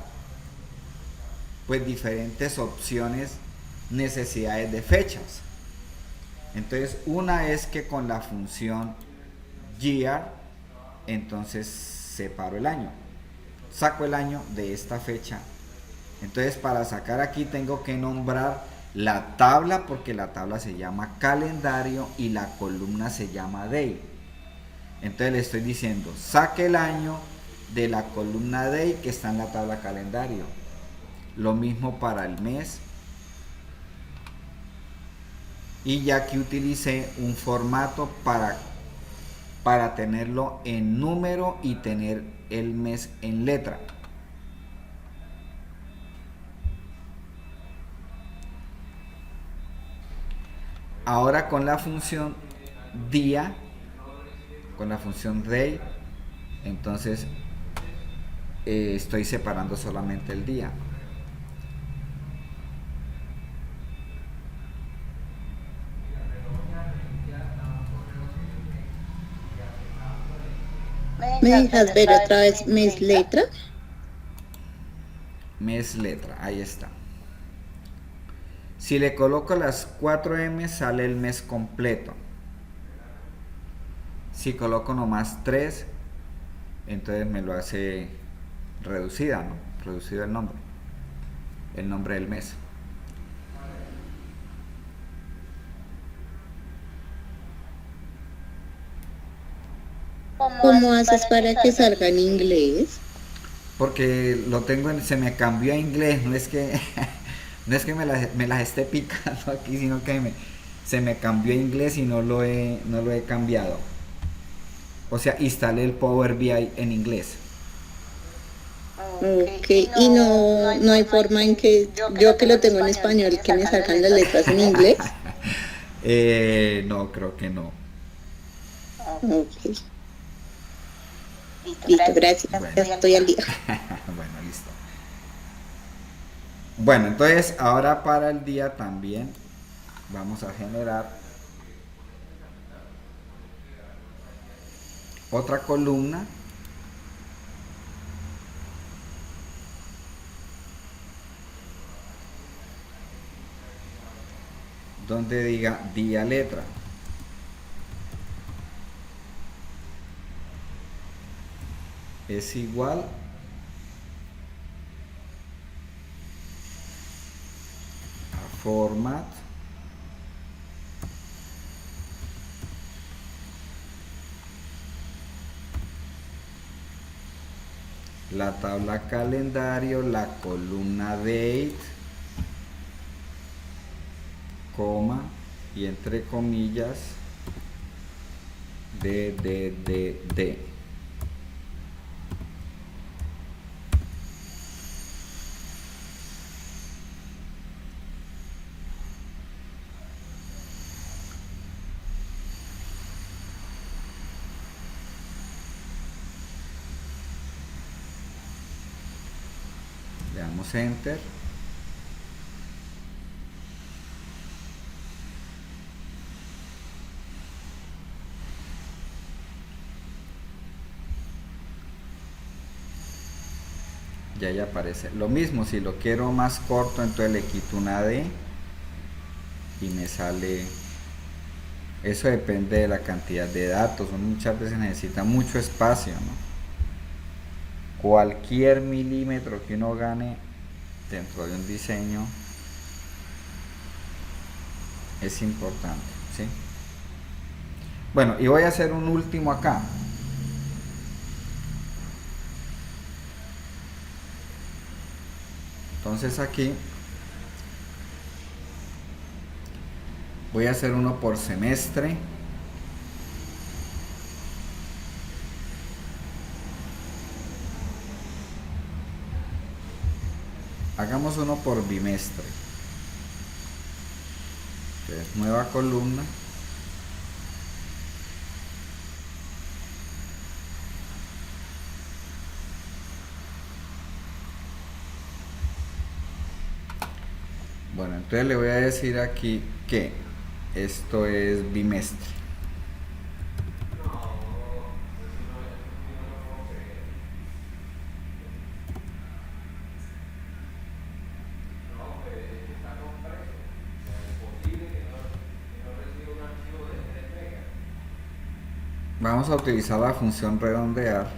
pues diferentes opciones, necesidades de fechas. Entonces una es que con la función year, entonces separo el año, saco el año de esta fecha. Entonces para sacar aquí tengo que nombrar la tabla, porque la tabla se llama calendario y la columna se llama day. Entonces le estoy diciendo saque el año de la columna day que está en la tabla calendario. Lo mismo para el mes. Y ya que utilicé un formato para tenerlo en número y tener el mes en letra. Ahora con la función día, con la función day, entonces estoy separando solamente el día. ¿Me dejas ver otra vez mes letra? Mes letra, ahí está. Si le coloco las 4M sale el mes completo. Si coloco nomás 3, entonces me lo hace reducida, ¿no? Reducido el nombre del mes. ¿Cómo haces para que salga en inglés? Porque lo tengo se me cambió a inglés, no es que no es que me las esté picando aquí, sino que se me cambió a inglés y no lo he cambiado. O sea, instalé el Power BI en inglés. Ok, y no hay forma en que yo que lo tengo en español que me salgan las letras en inglés. No, creo que no. Ok. Listo, gracias. Bueno. Ya estoy al día. Bueno, listo. Bueno, entonces ahora para el día también vamos a generar otra columna donde diga día letra. Es igual a format la tabla calendario, la columna date, coma y entre comillas de. Le damos enter. Ya aparece. Lo mismo, si lo quiero más corto, entonces le quito una D y me sale. Eso depende de la cantidad de datos. Muchas veces necesita mucho espacio, ¿no? Cualquier milímetro que uno gane dentro de un diseño es importante, ¿sí? Bueno, y voy a hacer un último acá. Entonces aquí voy a hacer uno por semestre. Hagamos uno por bimestre. Entonces, nueva columna. Bueno, entonces le voy a decir aquí que esto es bimestre. Vamos a utilizar la función redondear.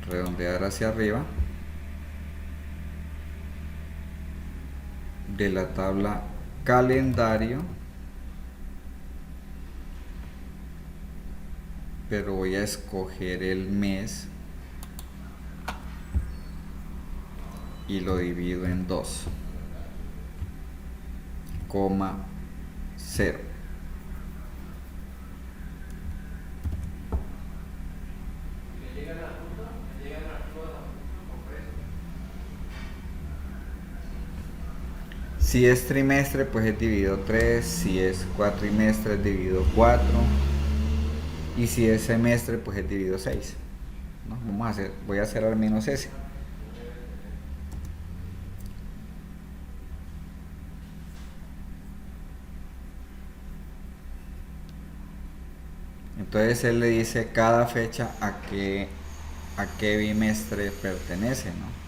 Redondear hacia arriba de la tabla calendario, pero voy a escoger el mes y lo divido en 2, 0. Si es trimestre, pues es dividido 3, si es cuatrimestre es dividido 4 y si es semestre, pues es dividido 6. ¿No? Voy a hacer al menos ese. Entonces él le dice cada fecha a qué bimestre pertenece, ¿no?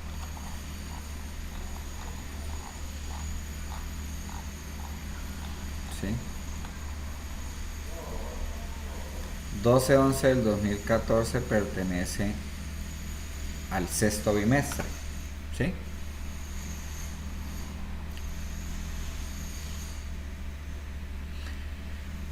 ¿Sí? 12/11 del 2014 pertenece al sexto bimestre, ¿sí?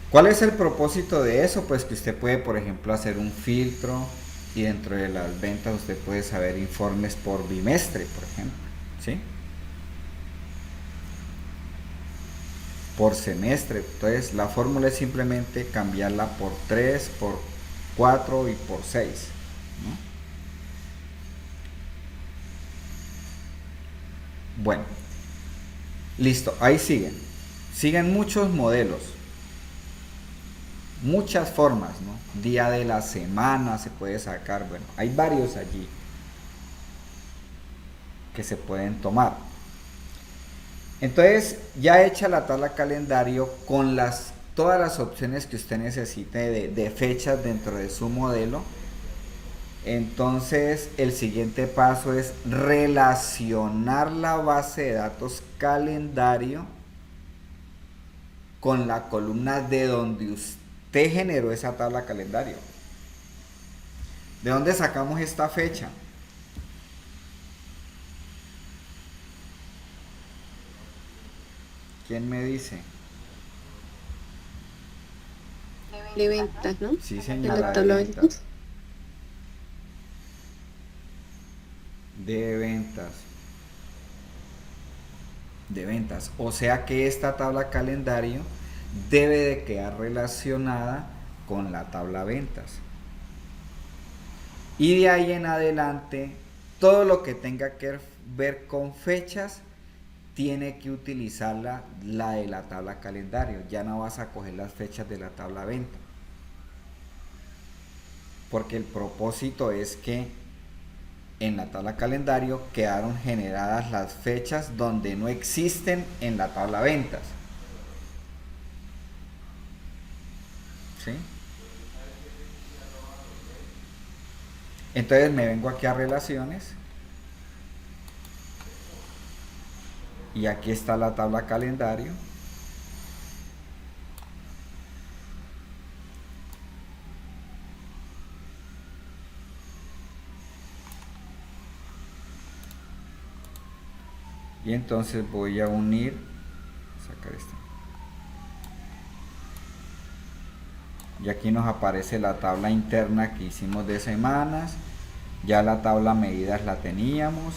¿Cuál es el propósito de eso? Pues que usted puede, por ejemplo, hacer un filtro y dentro de las ventas usted puede saber informes por bimestre, por ejemplo, ¿sí? Por semestre. Entonces la fórmula es simplemente cambiarla por 3, por 4 y por 6, ¿no? Bueno, listo, ahí siguen muchos modelos, muchas formas, ¿no? Día de la semana se puede sacar, bueno, hay varios allí que se pueden tomar. Entonces, ya hecha la tabla calendario con todas las opciones que usted necesite de fechas dentro de su modelo, entonces el siguiente paso es relacionar la base de datos calendario con la columna de donde usted generó esa tabla calendario. ¿De dónde sacamos esta fecha? ¿Quién me dice? De ventas, ¿no? Sí, En señora. la tabla de ventas. De ventas. De ventas. O sea que esta tabla calendario debe de quedar relacionada con la tabla ventas. Y de ahí en adelante, todo lo que tenga que ver con fechas tiene que utilizar la de la tabla calendario. Ya no vas a coger las fechas de la tabla venta. Porque el propósito es que en la tabla calendario quedaron generadas las fechas donde no existen en la tabla ventas. ¿Sí? Entonces me vengo aquí a relaciones y aquí está la tabla calendario. Y entonces voy a unir, sacar esto. Y aquí nos aparece la tabla interna que hicimos de semanas. Ya la tabla medidas la teníamos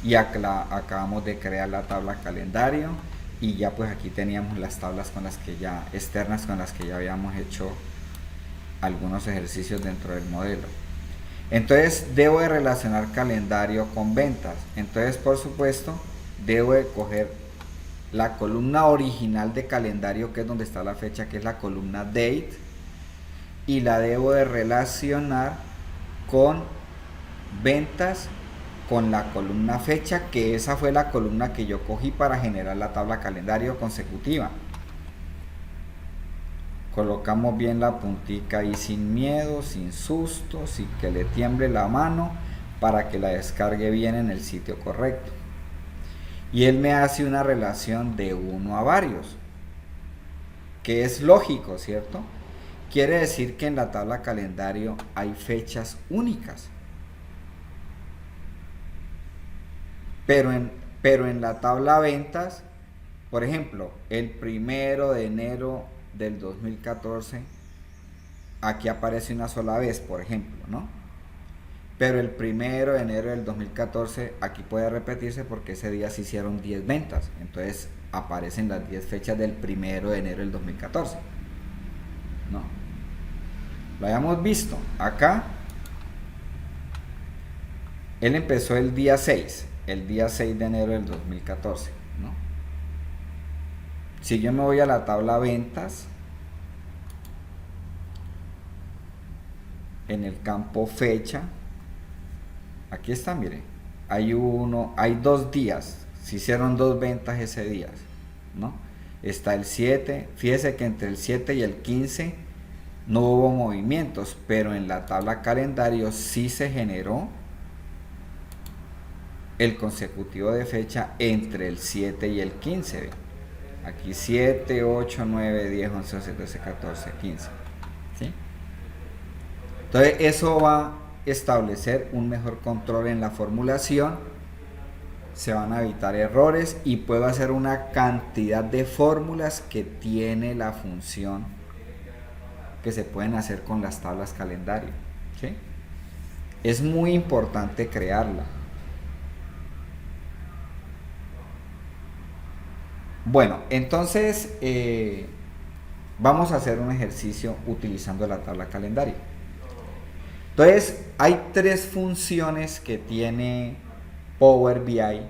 y acabamos de crear la tabla calendario y ya pues aquí teníamos las tablas con las que ya externas con las que ya habíamos hecho algunos ejercicios dentro del modelo. Entonces debo de relacionar calendario con ventas. Entonces, por supuesto, debo de coger la columna original de calendario, que es donde está la fecha, que es la columna date, y la debo de relacionar con ventas con la columna fecha, que esa fue la columna que yo cogí para generar la tabla calendario consecutiva. Colocamos bien la puntica ahí sin miedo, sin susto, sin que le tiemble la mano, para que la descargue bien en el sitio correcto. Y él me hace una relación de 1 a varios, que es lógico, ¿cierto? Quiere decir que en la tabla calendario hay fechas únicas. Pero en la tabla ventas, por ejemplo, el 1 de enero del 2014, aquí aparece una sola vez, por ejemplo, ¿no? Pero el 1 de enero del 2014, aquí puede repetirse porque ese día se hicieron 10 ventas. Entonces aparecen las 10 fechas del 1 de enero del 2014. ¿No? Lo habíamos visto. Acá, él empezó el día 6 de enero del 2014. ¿No? Si yo me voy a la tabla ventas, en el campo fecha, aquí está, mire, hay 2 días, se hicieron 2 ventas ese día, ¿no? Está el 7, fíjese que entre el 7 y el 15 no hubo movimientos, pero en la tabla calendario sí se generó el consecutivo de fecha entre el 7 y el 15. ¿Ve? Aquí 7, 8, 9, 10, 11, 12, 13, 14, 15. ¿Sí? Entonces eso va a establecer un mejor control en la formulación, se van a evitar errores y puedo hacer una cantidad de fórmulas que tiene la función que se pueden hacer con las tablas calendario. ¿Sí? Es muy importante crearla. Bueno, entonces vamos a hacer un ejercicio utilizando la tabla calendario. Entonces, hay 3 funciones que tiene Power BI,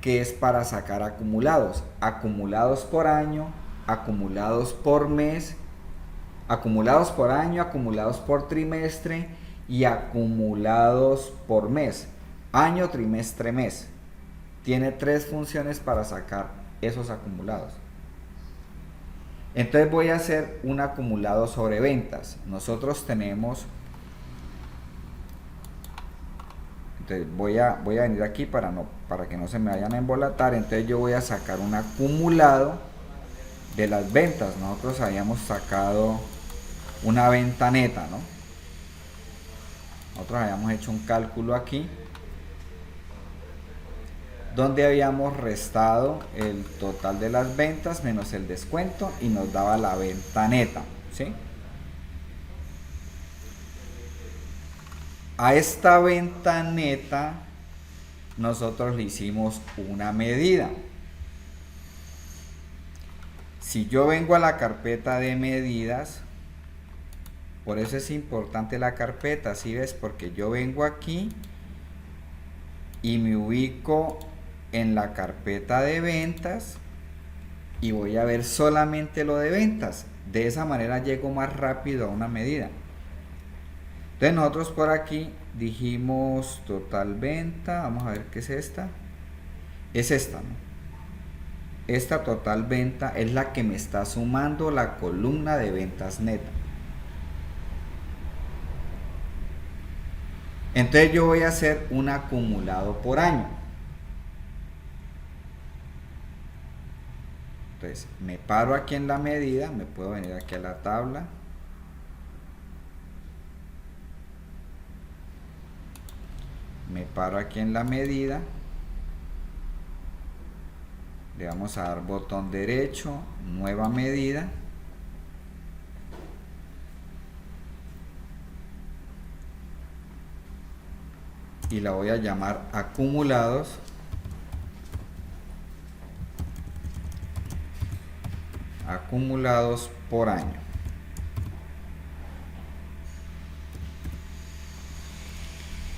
que es para sacar acumulados. Acumulados por año, acumulados por mes, acumulados por año, acumulados por trimestre y acumulados por mes. Año, trimestre, mes. Tiene 3 funciones para sacar esos acumulados. Entonces voy a hacer un acumulado sobre ventas. Nosotros tenemos, entonces voy a venir aquí para que no se me vayan a embolatar. Entonces yo voy a sacar un acumulado de las ventas. Nosotros habíamos sacado una venta neta, ¿no? Nosotros habíamos hecho un cálculo aquí donde habíamos restado el total de las ventas menos el descuento y nos daba la venta neta, ¿sí? A esta venta neta nosotros le hicimos una medida. Si yo vengo a la carpeta de medidas, por eso es importante la carpeta, ¿sí ves? Porque yo vengo aquí y me ubico en la carpeta de ventas y voy a ver solamente lo de ventas. De esa manera llego más rápido a una medida. Entonces nosotros por aquí dijimos total venta. Vamos a ver qué es esta. Es esta, ¿no? Esta total venta es la que me está sumando la columna de ventas neta. Entonces yo voy a hacer un acumulado por año. Entonces me paro aquí en la medida, me puedo venir aquí a la tabla. Me paro aquí en la medida. Le vamos a dar botón derecho, nueva medida. Y la voy a llamar acumulados. acumulados por año.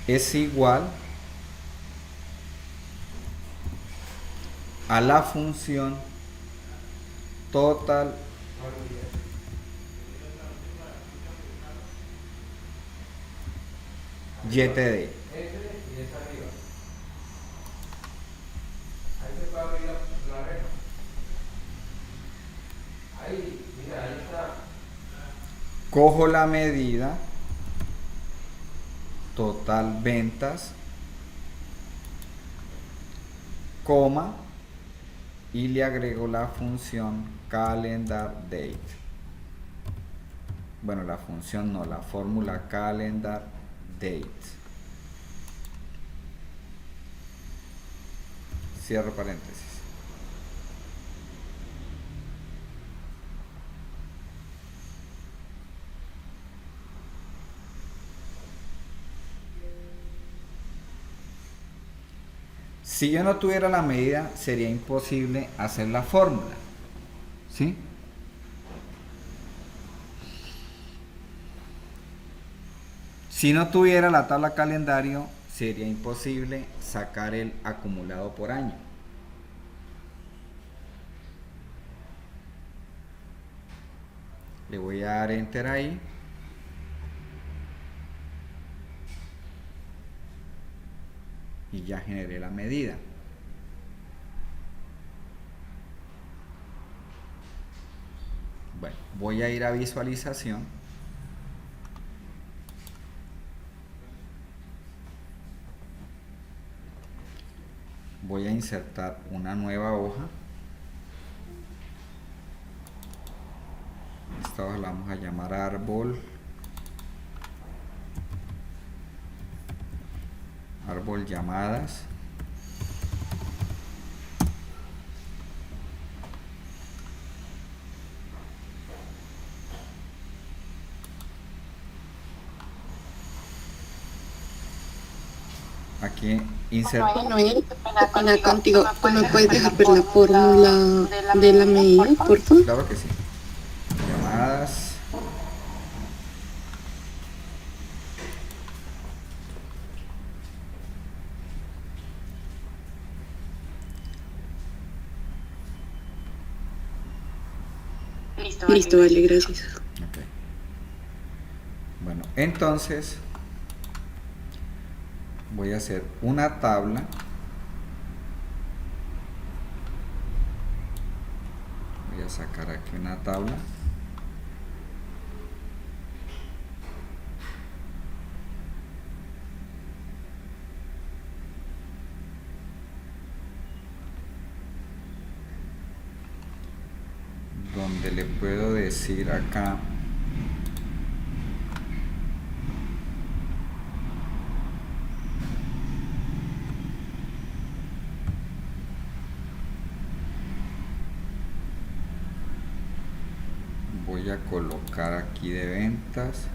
Es igual a la función total YTD. Cojo la medida total ventas, coma, y le agrego la función calendar date. Bueno, la función no, la fórmula calendar date. Cierro paréntesis. Si yo no tuviera la medida, sería imposible hacer la fórmula, ¿sí? Si no tuviera la tabla calendario, sería imposible sacar el acumulado por año. Le voy a dar enter ahí. Y ya generé la medida. Bueno, voy a ir a visualización. Voy a insertar una nueva hoja. Esta hoja la vamos a llamar árbol. Árbol llamadas. Aquí inserto. Noel, qué contigo. ¿Tú me puedes dejar ver la fórmula de la medida, por favor? Claro que sí. Llamadas. Listo, vale, gracias. Okay. Bueno, entonces voy a hacer una tabla. Voy a sacar aquí una tabla. Donde le puedo decir acá voy a colocar aquí de ventas,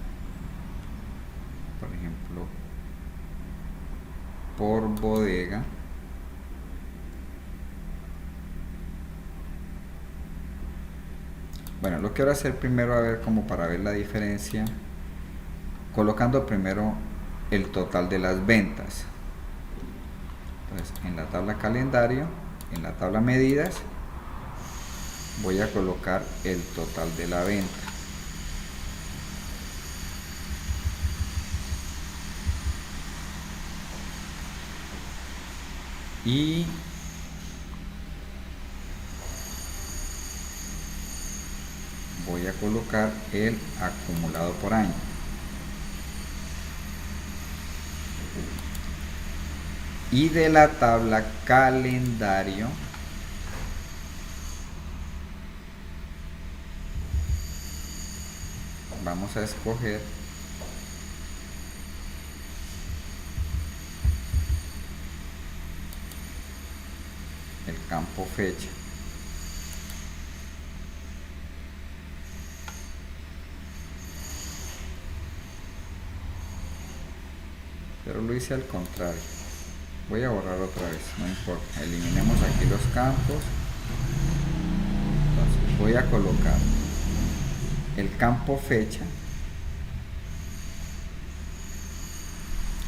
por ejemplo, por bodega. Bueno, lo quiero hacer primero, a ver, como para ver la diferencia, colocando primero el total de las ventas. Entonces, en la tabla calendario, en la tabla medidas, voy a colocar el total de la venta. Y voy a colocar el acumulado por año. Y de la tabla calendario vamos a escoger el campo fecha. Pero lo hice al contrario. Voy a borrar otra vez, no importa. Eliminemos aquí los campos. Entonces voy a colocar el campo fecha.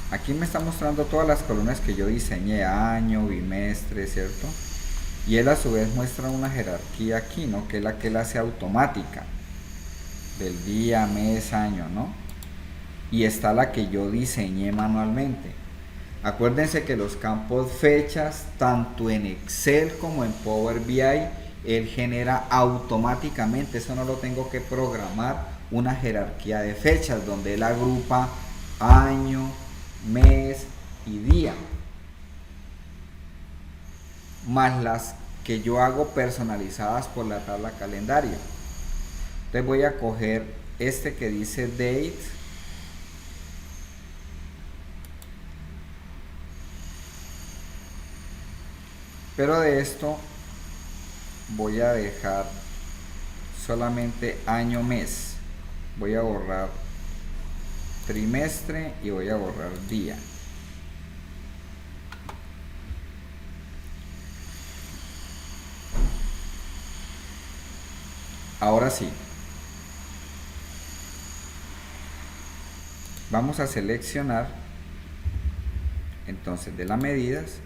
Aquí me está mostrando todas las columnas que yo diseñé, año, bimestre, ¿cierto? Y él a su vez muestra una jerarquía aquí, ¿no? Que es la que él hace automática, del día, mes, año, ¿no? Y está la que yo diseñé manualmente. Acuérdense que los campos fechas, tanto en Excel como en Power BI, él genera automáticamente, eso no lo tengo que programar, una jerarquía de fechas donde él agrupa año, mes y día, más las que yo hago personalizadas por la tabla calendario. Entonces voy a coger este que dice date, pero de esto voy a dejar solamente año, mes. Voy a borrar trimestre y voy a borrar día. Ahora sí, vamos a seleccionar, entonces de las medidas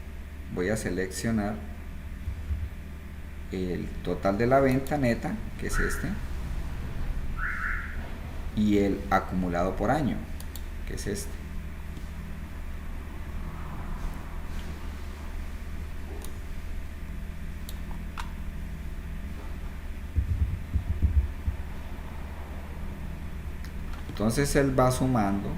voy a seleccionar el total de la venta neta, que es este, y el acumulado por año, que es este. Entonces él va sumando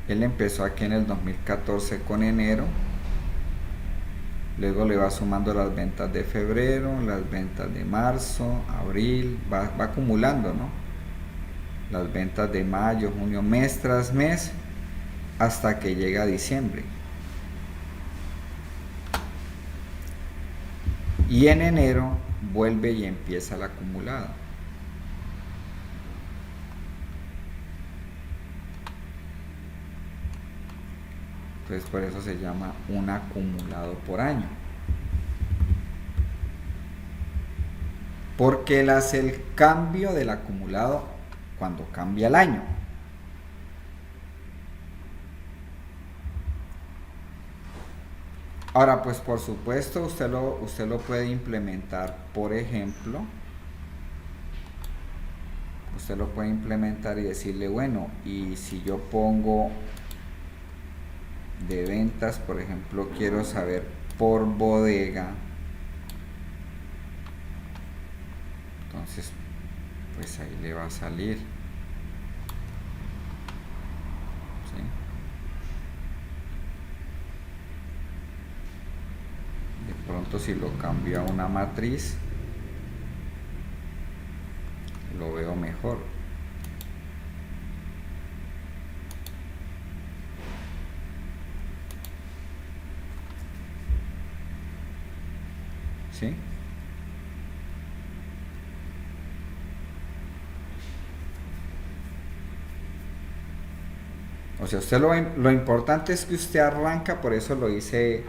él empezó aquí en el 2014 con enero, luego le va sumando las ventas de febrero, las ventas de marzo, abril, va acumulando, ¿no? Las ventas de mayo, junio, mes tras mes, hasta que llega a diciembre. Y en enero vuelve y empieza el acumulado. Entonces por eso se llama un acumulado por año. Porque él hace el cambio del acumulado cuando cambia el año. Ahora, pues por supuesto usted lo puede implementar, por ejemplo, usted lo puede implementar y decirle, bueno, y si yo pongo de ventas, por ejemplo, quiero saber por bodega, entonces pues ahí le va a salir, ¿sí? De pronto si lo cambio a una matriz lo veo mejor. ¿Sí? O sea, usted lo importante es que usted arranca, por eso lo hice,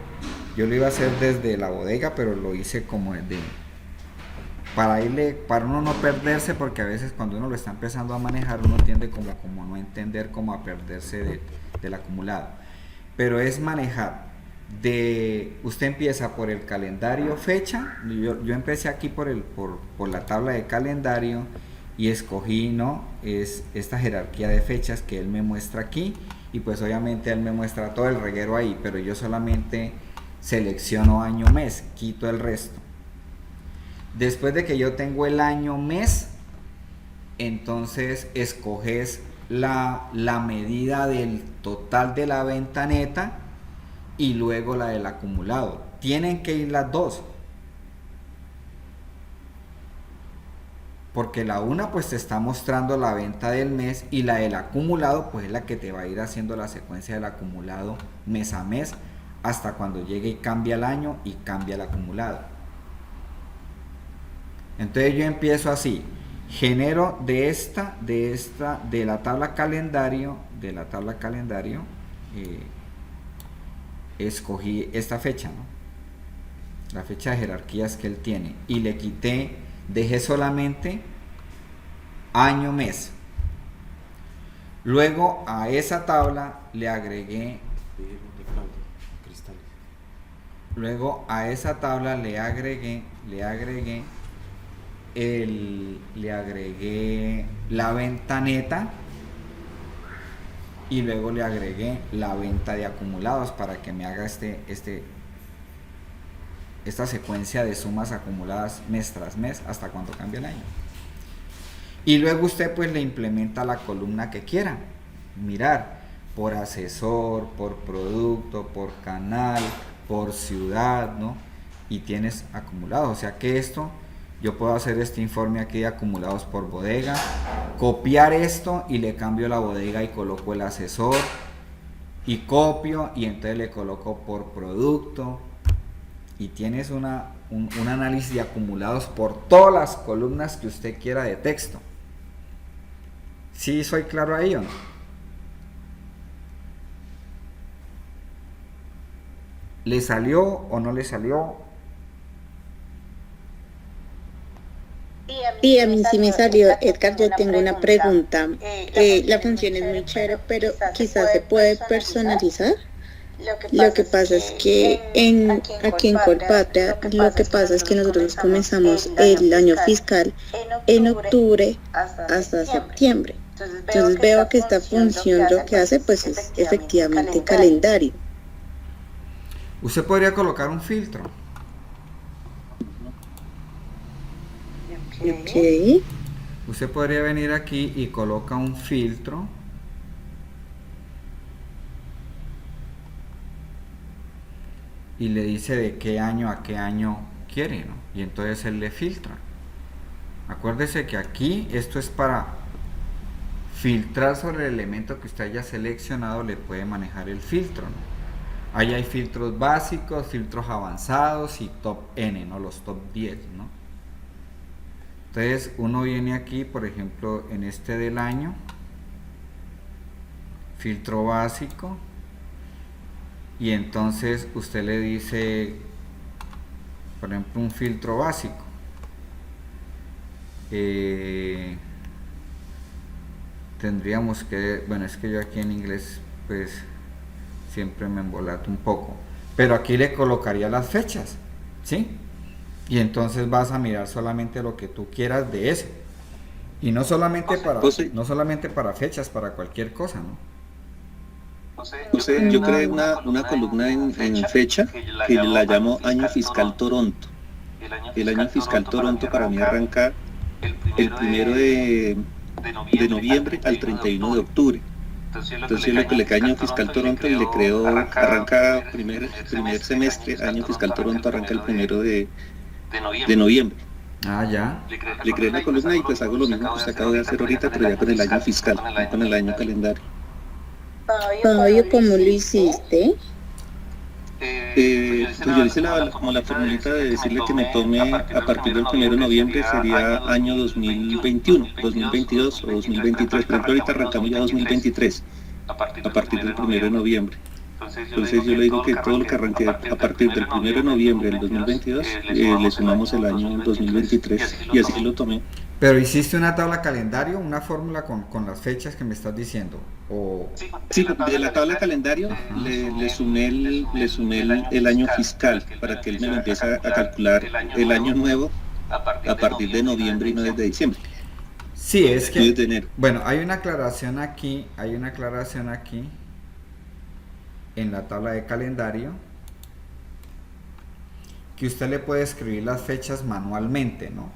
yo lo iba a hacer desde la bodega, pero lo hice como desde, para uno no perderse, porque a veces cuando uno lo está empezando a manejar, uno tiende como no entender, como a perderse del acumulado. Pero es manejar, usted empieza por el calendario fecha, yo empecé aquí por la tabla de calendario, y escogí, ¿no? Es esta jerarquía de fechas que él me muestra aquí, y pues obviamente él me muestra todo el reguero ahí, pero yo solamente selecciono año mes, quito el resto. Después de que yo tengo el año mes, entonces escoges la medida del total de la venta neta y luego la del acumulado. Tienen que ir las dos, porque la una pues te está mostrando la venta del mes, y la del acumulado pues es la que te va a ir haciendo la secuencia del acumulado mes a mes, hasta cuando llegue y cambia el año y cambia el acumulado. Entonces yo empiezo así, genero de la tabla calendario, escogí esta fecha, ¿no? la fecha de jerarquías que él tiene, y le quité, dejé solamente año, mes. Luego a esa tabla le agregué, le agregué la venta neta, y luego le agregué la venta de acumulados para que me haga esta secuencia de sumas acumuladas mes tras mes hasta cuando cambie el año. Y luego usted pues le implementa la columna que quiera mirar, por asesor, por producto, por canal, por ciudad, ¿no? Y tienes acumulados. O sea que esto, yo puedo hacer este informe aquí de acumulados por bodega, copiar esto y le cambio la bodega y coloco el asesor, y copio y entonces le coloco por producto, y tienes un análisis de acumulados por todas las columnas que usted quiera de texto. ¿Sí soy claro ahí o no? ¿Le salió o no le salió? Sí, a mí sí me salió. Edgar, yo tengo una pregunta. La función es muy chévere, pero quizás se puede personalizar. Lo que pasa es que aquí en Colpatria, lo que pasa es que nosotros comenzamos el año fiscal en octubre hasta septiembre. Entonces veo que esta función lo que hace pues es efectivamente calendario. Usted podría colocar un filtro. Ok. Usted podría venir aquí y coloca un filtro. Y le dice de qué año a qué año quiere, ¿no? Y entonces él le filtra. Acuérdese que aquí esto es para filtrar sobre el elemento que usted haya seleccionado, le puede manejar el filtro, ¿no? Ahí hay filtros básicos, filtros avanzados y top N, ¿no? Los top 10, ¿no? Entonces uno viene aquí, por ejemplo, en este del año, filtro básico, y entonces usted le dice, por ejemplo, un filtro básico. Tendríamos que, bueno, es que yo aquí en inglés pues siempre me embolato un poco, pero aquí le colocaría las fechas, ¿sí? Y entonces vas a mirar solamente lo que tú quieras de ese, y no solamente para fechas, para cualquier cosa, ¿no? Yo creé una columna en fecha que yo la llamo Año Fiscal Toronto. El Año Fiscal Toronto para mí arranca el 1 de noviembre al 31 de octubre. Entonces yo le coloqué Año Fiscal Toronto y le creo, arranca primer semestre, Año Fiscal Toronto arranca el 1 de noviembre. Ah, ya. Le creé la columna y pues hago lo mismo que usted acaba de hacer ahorita, pero ya con el año fiscal, no con el año calendario. Fabio, ¿cómo lo hiciste? Pues yo hice como la formulita de decirle que me tome a partir del 1 de noviembre sería año 2021, 2022 o 2023. Por ejemplo, ahorita arrancamos ya 2023 a partir del 1 de noviembre. Entonces yo le digo que todo lo que arranque a partir del 1 de noviembre del 2022 le sumamos el año 2023 y así lo tomé. Pero hiciste una tabla calendario, una fórmula con las fechas que me estás diciendo, o... Sí, de la tabla calendario le sumé el año fiscal para que él me lo empiece a calcular el año nuevo a partir de noviembre y no desde diciembre. Sí, es que... Desde enero. Bueno, hay una aclaración aquí en la tabla de calendario, que usted le puede escribir las fechas manualmente, ¿no?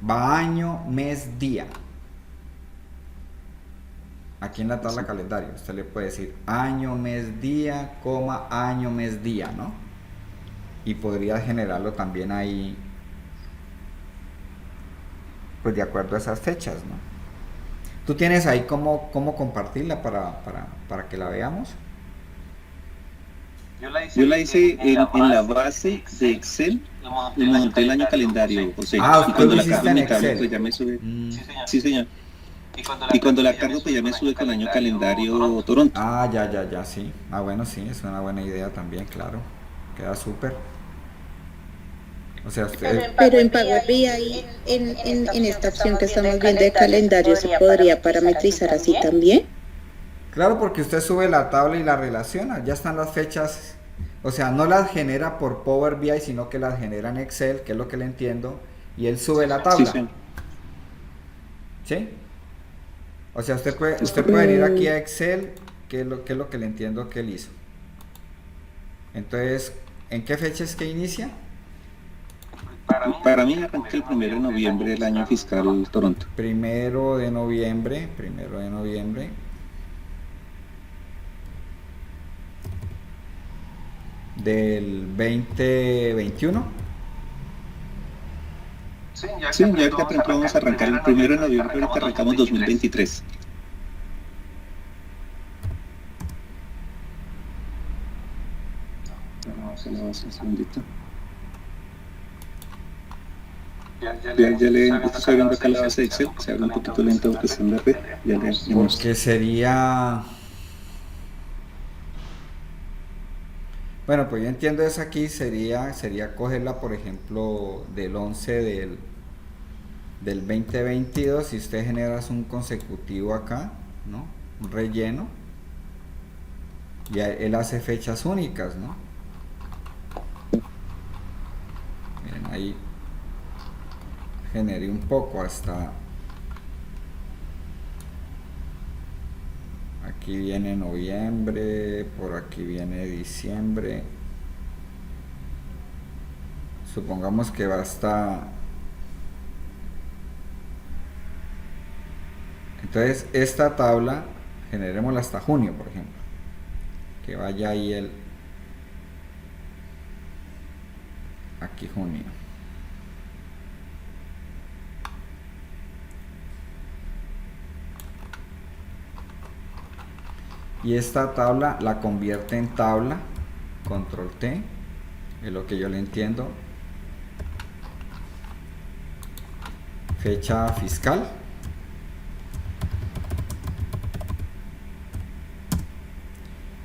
Va año, mes, día. Aquí en la tabla calendario usted le puede decir año, mes, día, coma, año, mes, día, ¿no? Y podría generarlo también ahí, pues de acuerdo a esas fechas, ¿no? ¿Tú tienes ahí cómo compartirla para que la veamos? Yo la hice en la base de Excel y monté el año calendario, José. Y cuando la cargo en mi tablet, pues ya me sube. Sí, señor. Y cuando la cargo, pues ya me sube con el año calendario Toronto. Ah, ya, sí. Ah, bueno, sí, es una buena idea también, claro. Queda súper. O sea, usted... Pero en Power BI, en esta opción que estamos viendo de calendario, ¿se podría parametrizar así también? Claro, porque usted sube la tabla y la relaciona, ya están las fechas, o sea, no las genera por Power BI, sino que las genera en Excel, que es lo que le entiendo, y él sube la Sí, tabla. sí. ¿Sí? O sea, Es usted puede venir aquí Mm, a Excel, que es lo que le entiendo que él hizo. Entonces, ¿en qué fecha es que inicia? Para mí arranca el 1 de noviembre del año fiscal Toronto. Primero de noviembre del 2021. Sí, ya que por ejemplo vamos a arrancar el 1 de noviembre, ahorita arrancamos 2023. Vamos a un segundito. Estoy viendo acá la base de Excel, se abre un poquito lento porque está en la red. Ya le Porque sería... Bueno, pues yo entiendo eso aquí, sería cogerla, por ejemplo, del 11 del 2022, si usted genera un consecutivo acá, ¿no? Un relleno, y él hace fechas únicas, ¿no? Miren, ahí generé un poco hasta... Aquí viene noviembre, por aquí viene diciembre. Supongamos que va hasta... Entonces esta tabla generémosla hasta junio, por ejemplo. Que vaya ahí aquí junio. Y esta tabla la convierte en tabla, control T, es lo que yo le entiendo. Fecha fiscal.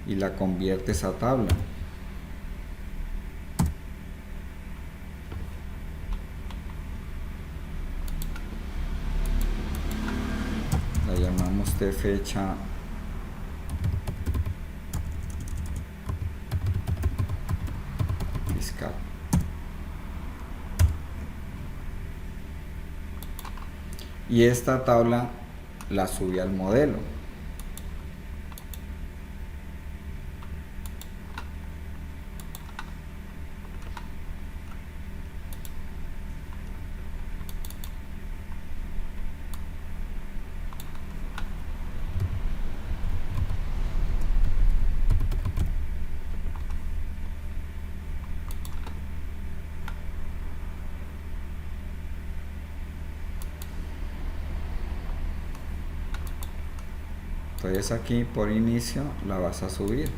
Y la convierte esa tabla. La llamamos de fecha fiscal. Y esta tabla la subí al modelo. Entonces aquí por inicio la vas a subir.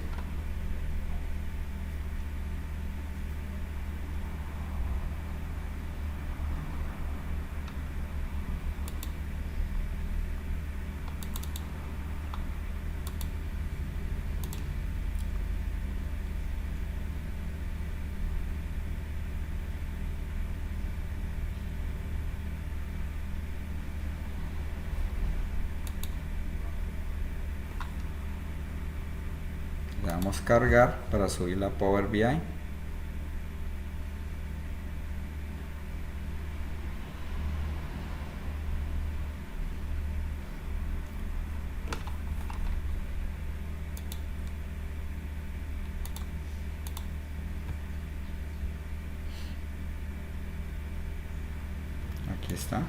Le damos cargar para subir la Power BI. Aquí está.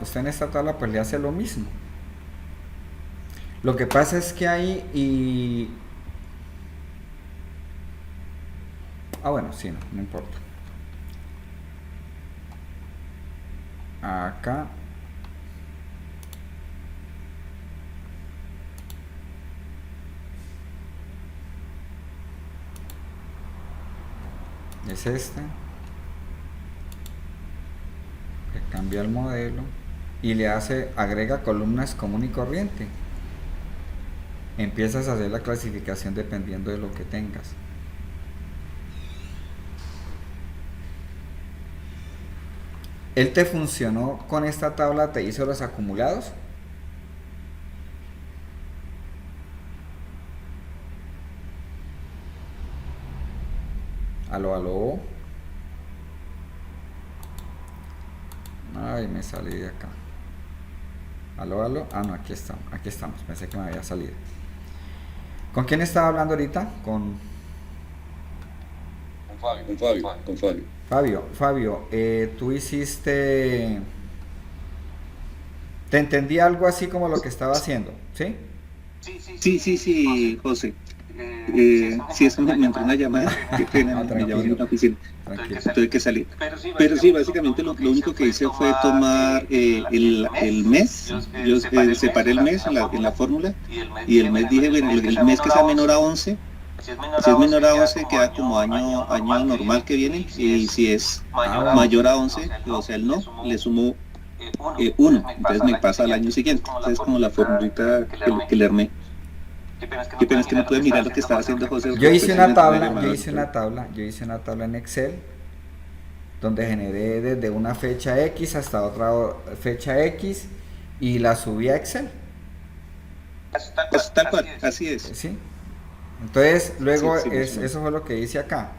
Usted en esta tabla pues le hace lo mismo. Lo que pasa es que ahí bueno, sí, no importa. Acá es este, que cambia el modelo y agrega columnas común y corriente. Empiezas a hacer la clasificación dependiendo de lo que tengas. ¿Él te funcionó con esta tabla? ¿Te hizo los acumulados? Aló, aló. Ay, me salí de acá. Aló, aló. Ah, no, aquí estamos. Pensé que me había salido. ¿Con quién estaba hablando ahorita? Con Fabio. Fabio, tú hiciste... ¿Te entendí algo así como lo que estaba haciendo? ¿Sí? Sí, José. Sí, es que me entró una llamada, qué pena, me llamó en una oficina, Tranquilo. tuve que salir. Pero sí, básicamente lo único que hice fue tomar el mes, yo separé el mes en la fórmula, y el mes dije, bueno, el mes que sea menor a 11, si es menor a 11 queda como año normal que viene, y si es mayor a 11, o sea, el no, le sumo 1, entonces me pasa al año siguiente. Entonces es como la formulita que le armé. Qué pena es que no pude mirar lo que estaba haciendo José. Yo hice una tabla en Excel donde generé desde una fecha X hasta otra fecha X y la subí a Excel. Pues, tal cual, así es. ¿Sí? Entonces, luego Sí, eso fue lo que hice acá,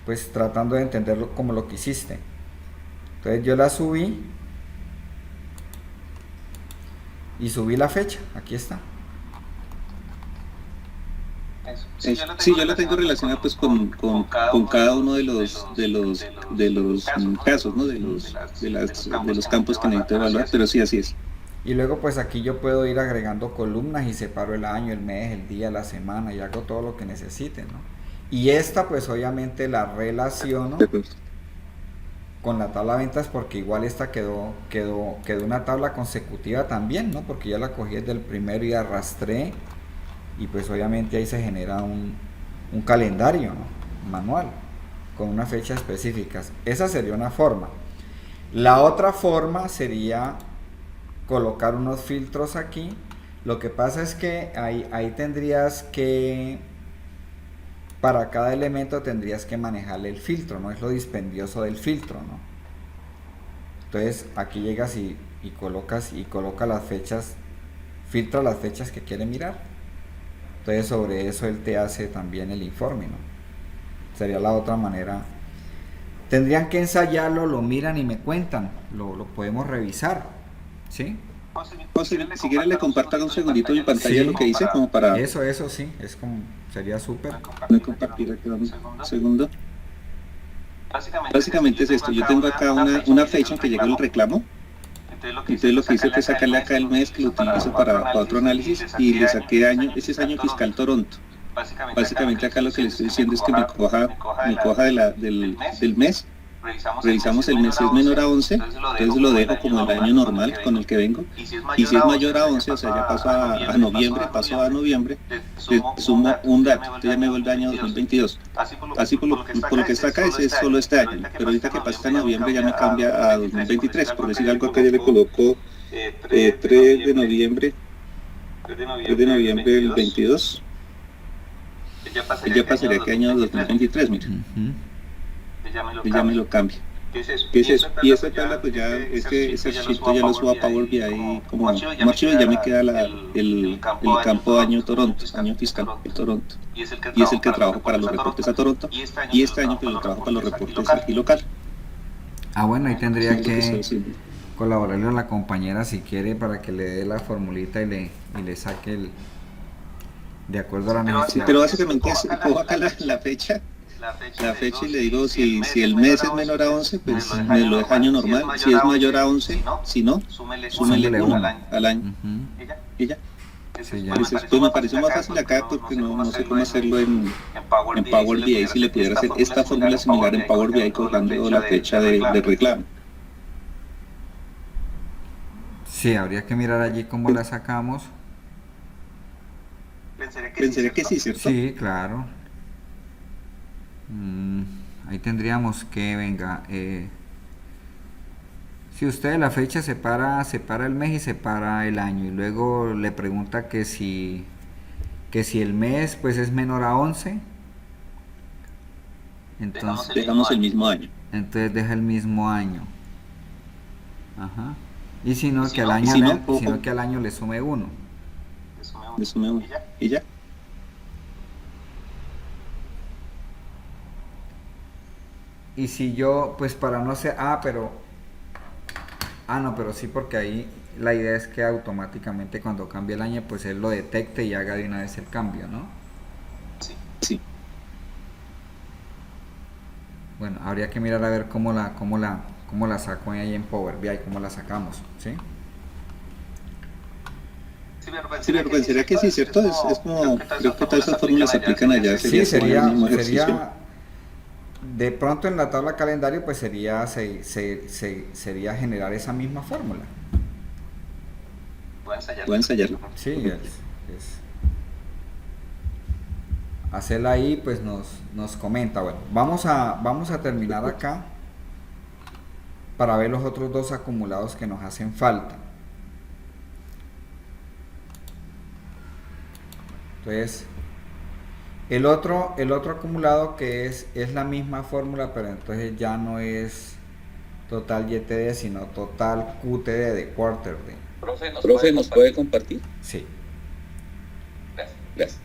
pues tratando de entenderlo como lo que hiciste. Entonces yo la subí y subí la fecha, aquí está. Sí, yo la tengo relacionada pues con cada uno de los casos, ¿no? de los campos que necesito evaluar, pero sí, así es. Y luego pues aquí yo puedo ir agregando columnas y separo el año, el mes, el día, la semana y hago todo lo que necesite, ¿no? Y esta pues obviamente la relaciono con la tabla de ventas porque igual esta quedó una tabla consecutiva también, ¿no? Porque ya la cogí desde el primero y arrastré y pues obviamente ahí se genera un calendario, ¿no? Manual con unas fechas específicas. Esa sería una forma. La otra forma sería colocar unos filtros aquí. Lo que pasa es que ahí tendrías que, para cada elemento tendrías que manejarle el filtro, no es lo dispendioso del filtro, ¿no? Entonces aquí llegas y colocas las fechas, filtra las fechas que quiere mirar. Entonces sobre eso él te hace también el informe, ¿no? Sería la otra manera. Tendrían que ensayarlo, lo miran y me cuentan, lo podemos revisar, ¿sí? José, si quieres le comparto un segundito mi pantalla, sí, lo que hice como para... Eso sí, es como, sería súper. Voy a compartir aquí un segundo. Básicamente es esto, yo tengo acá una fecha en que llegó el reclamo. Entonces lo que hice fue sacarle acá el mes que lo utilizo para otro análisis y le saqué año, ese es año fiscal Toronto. Básicamente acá lo que le estoy diciendo es que me coja del mes, revisamos el mes, si es menor a 11, entonces lo dejo como el año normal con el que vengo, y si es mayor a 11, o sea ya paso a noviembre, le sumo un dato, entonces ya me vuelve año 2022. Así por lo que está acá, ese es solo este año, pero ahorita que pasa a noviembre ya me cambia a 2023, por decir algo acá ya le coloco 3 de noviembre del 22. Ya pasaría que año 2023, mira. Ya me lo cambia. ¿Qué es eso? Y esa tabla pues ya, ese archivo ya lo subo a Power BI como archivo y ya me queda el campo año Toronto, año fiscal Toronto. Y es el que trabajo para los reportes a Toronto. Y este año pues lo trabajo para los reportes aquí local. Ah, bueno, ahí tendría que colaborarle a la compañera si quiere para que le dé la formulita y le saque el... de acuerdo a la necesidad. Pero básicamente cojo acá la fecha y le digo si el mes es menor a 11, pues me lo deja año normal. Si es mayor a 11, si no, súmele 1 al año. Y ya. Sí, ya. Pues me pareció más fácil acá porque no sé cómo hacerlo en Power BI. Si le pudiera hacer esta fórmula similar en Power BI cobrando la fecha de reclamo. Sí, habría que mirar allí cómo la sacamos. Pensaría que sí, ¿cierto? Sí, claro. Ahí tendríamos que, venga, si usted la fecha separa el mes y separa el año y luego le pregunta que si el mes pues es menor a 11, entonces dejamos el mismo año. Entonces deja el mismo año. Ajá. Y si no, que al año, sino que al año le sume 1. Le sume 1. Y ya. Y si yo, pues para no ser... no, pero sí, porque ahí la idea es que automáticamente cuando cambie el año, pues él lo detecte y haga de una vez el cambio, ¿no? Sí. Bueno, habría que mirar a ver cómo la saco ahí en Power BI, cómo la sacamos, ¿sí? Sí, pero pensaría que sí, ¿cierto? Es como, creo que todas esas fórmulas se aplican allá. Sí, sería de pronto en la tabla calendario, pues sería generar esa misma fórmula. Voy a ensayarlo. Sí, hacerla ahí, pues nos comenta. Bueno, vamos a terminar acá para ver los otros 2 acumulados que nos hacen falta. Entonces, el otro acumulado que es la misma fórmula, pero entonces ya no es total YTD, sino total QTD de quarter day. Profe, ¿nos puede compartir? Sí. Gracias.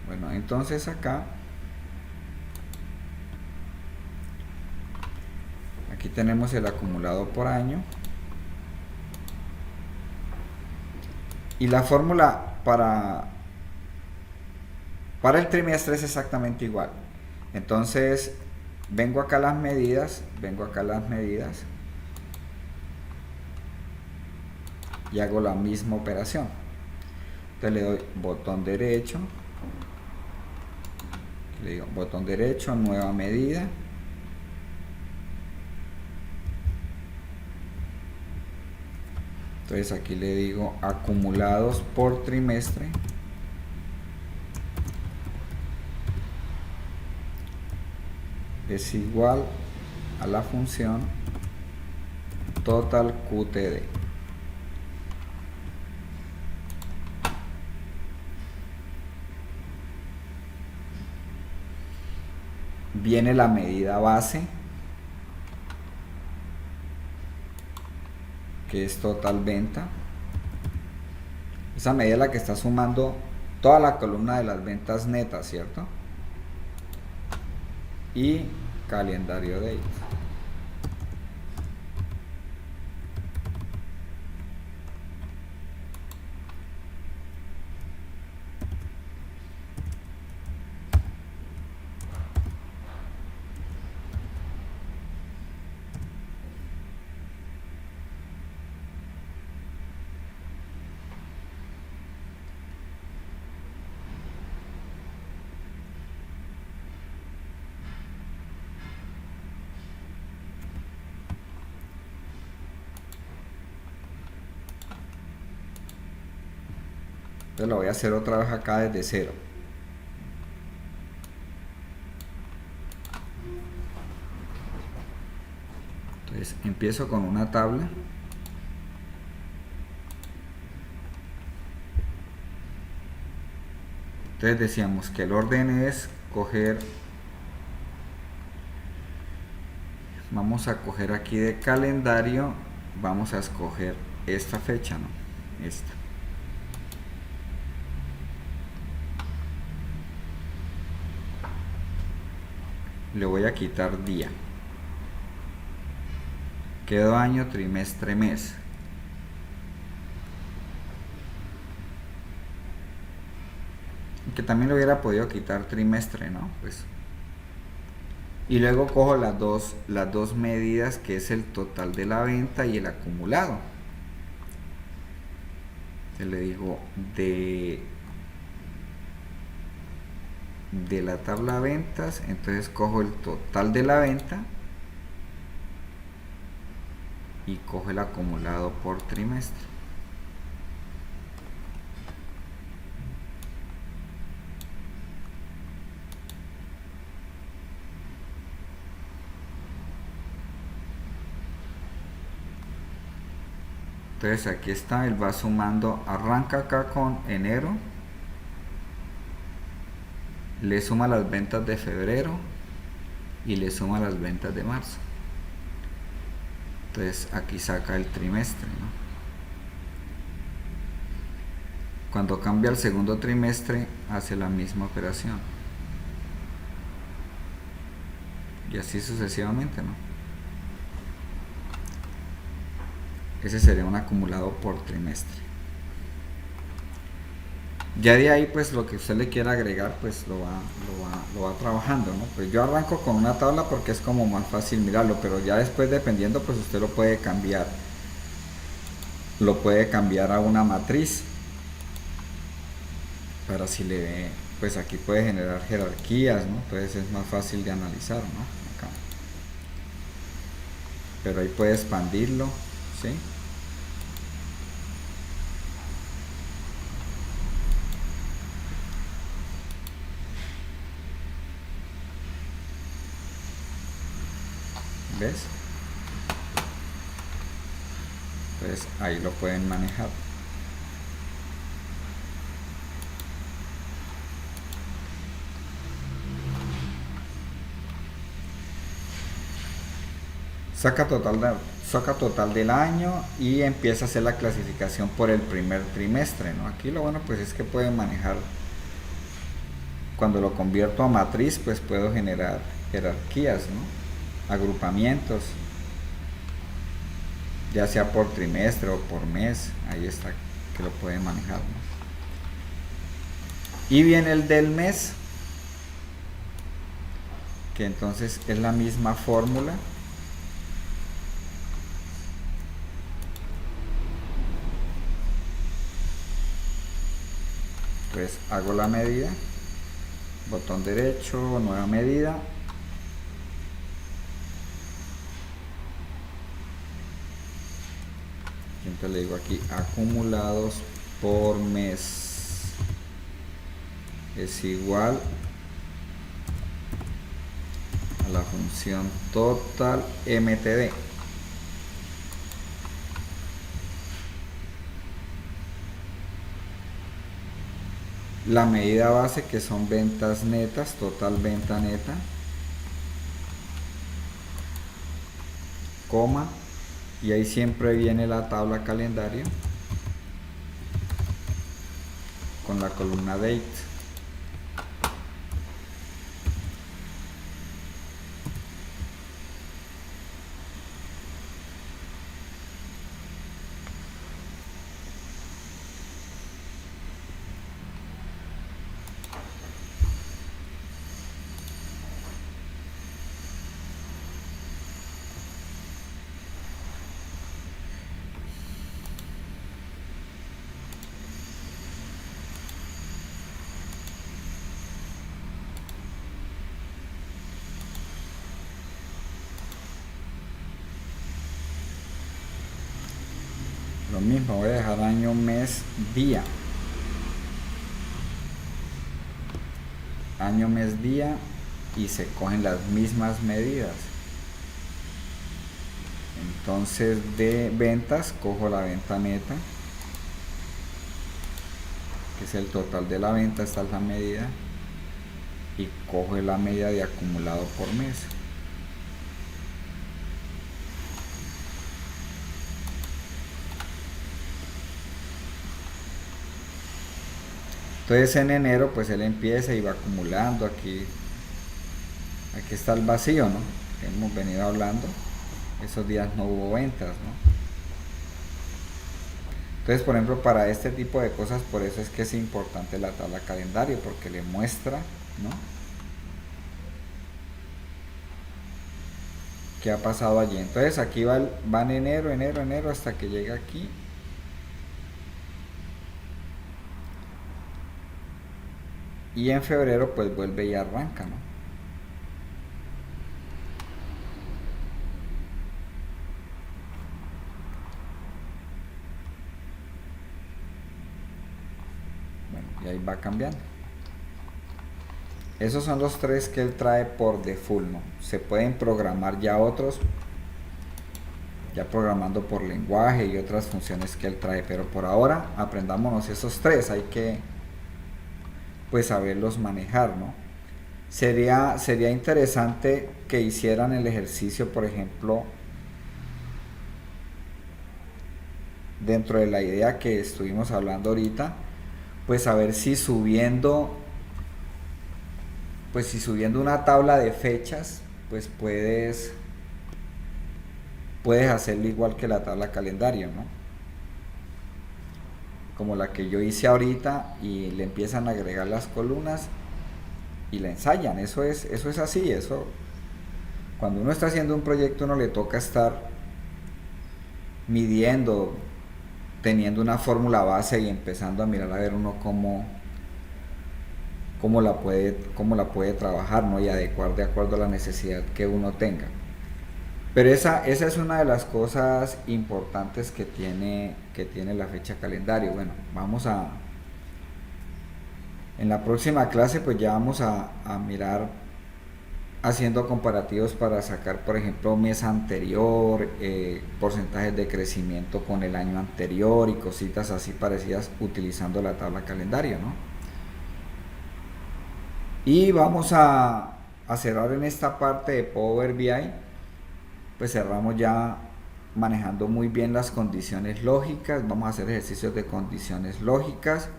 Bueno, entonces acá, aquí tenemos el acumulado por año. Y la fórmula para el trimestre es exactamente igual. Entonces, vengo acá a las medidas, y hago la misma operación. Entonces le doy botón derecho, le digo botón derecho, nueva medida. Entonces aquí le digo acumulados por trimestre. Es igual a la función total QTD. Viene la medida base, que es total venta. Esa medida es la que está sumando toda la columna de las ventas netas, ¿cierto? Y calendario date. Entonces lo voy a hacer otra vez acá desde cero. Entonces empiezo con una tabla. Entonces decíamos que el orden es coger, vamos a coger aquí de calendario, vamos a escoger esta fecha, ¿no? Esta. Le voy a quitar día. Quedó año, trimestre, mes. Que también le hubiera podido quitar trimestre, ¿no? Pues. Y luego cojo las dos medidas, que es el total de la venta y el acumulado. Le digo de la tabla ventas, entonces cojo el total de la venta y cojo el acumulado por trimestre. Entonces aquí está, él va sumando, arranca acá con enero, le suma las ventas de febrero y le suma las ventas de marzo. Entonces aquí saca el trimestre, ¿no? Cuando cambia al segundo trimestre hace la misma operación. Y así sucesivamente, ¿no? Ese sería un acumulado por trimestre. Ya de ahí, pues lo que usted le quiera agregar, pues lo va trabajando, ¿no? Pues yo arranco con una tabla porque es como más fácil mirarlo, pero ya después, dependiendo, pues usted lo puede cambiar. Lo puede cambiar a una matriz. Para si le ve, pues aquí puede generar jerarquías, ¿no? Entonces es más fácil de analizar, ¿no? Acá. Pero ahí puede expandirlo, ¿sí? ¿Ves? Entonces ahí lo pueden manejar. Saca total del año y empieza a hacer la clasificación por el primer trimestre, ¿no? Aquí lo bueno pues es que pueden manejar, cuando lo convierto a matriz pues puedo generar jerarquías, ¿no? Agrupamientos, ya sea por trimestre o por mes, ahí está que lo pueden manejar, ¿no? Y viene el del mes, que entonces es la misma fórmula. Entonces hago la medida, botón derecho, nueva medida, y entonces le digo aquí acumulados por mes es igual a la función total mtd. La medida base, que son ventas netas, total venta neta, coma, y ahí siempre viene la tabla calendario con la columna date. Lo mismo, voy a dejar año, mes, día. Año, mes, día, y se cogen las mismas medidas. Entonces de ventas cojo la venta neta, que es el total de la venta, esta es la medida, y cojo la medida de acumulado por mes. Entonces en enero pues él empieza y va acumulando. Aquí está el vacío, ¿no? Que hemos venido hablando. Esos días no hubo ventas, ¿no? Entonces, por ejemplo, para este tipo de cosas, por eso es que es importante la tabla calendario, porque le muestra, ¿no?, qué ha pasado allí. Entonces aquí van enero hasta que llega aquí. Y en febrero pues vuelve y arranca, ¿no? Bueno, y ahí va cambiando. Esos son los tres que él trae por default, ¿no? Se pueden programar ya otros ya programando por lenguaje y otras funciones que él trae, pero por ahora aprendámonos esos tres, hay que pues saberlos manejar, ¿no? Sería interesante que hicieran el ejercicio, por ejemplo, dentro de la idea que estuvimos hablando ahorita, pues a ver si subiendo una tabla de fechas, pues puedes hacerlo igual que la tabla calendario, ¿no? Como la que yo hice ahorita, y le empiezan a agregar las columnas y la ensayan. Eso es así. Eso, cuando uno está haciendo un proyecto, uno le toca estar midiendo, teniendo una fórmula base y empezando a mirar a ver uno cómo la puede trabajar, ¿no? Y adecuar de acuerdo a la necesidad que uno tenga. Pero esa es una de las cosas importantes que tiene la fecha calendario. Bueno, en la próxima clase pues ya vamos a mirar haciendo comparativos para sacar, por ejemplo, mes anterior, porcentajes de crecimiento con el año anterior y cositas así parecidas utilizando la tabla calendario, ¿no? Y vamos a cerrar en esta parte de Power BI. Pues cerramos ya manejando muy bien las condiciones lógicas. Vamos a hacer ejercicios de condiciones lógicas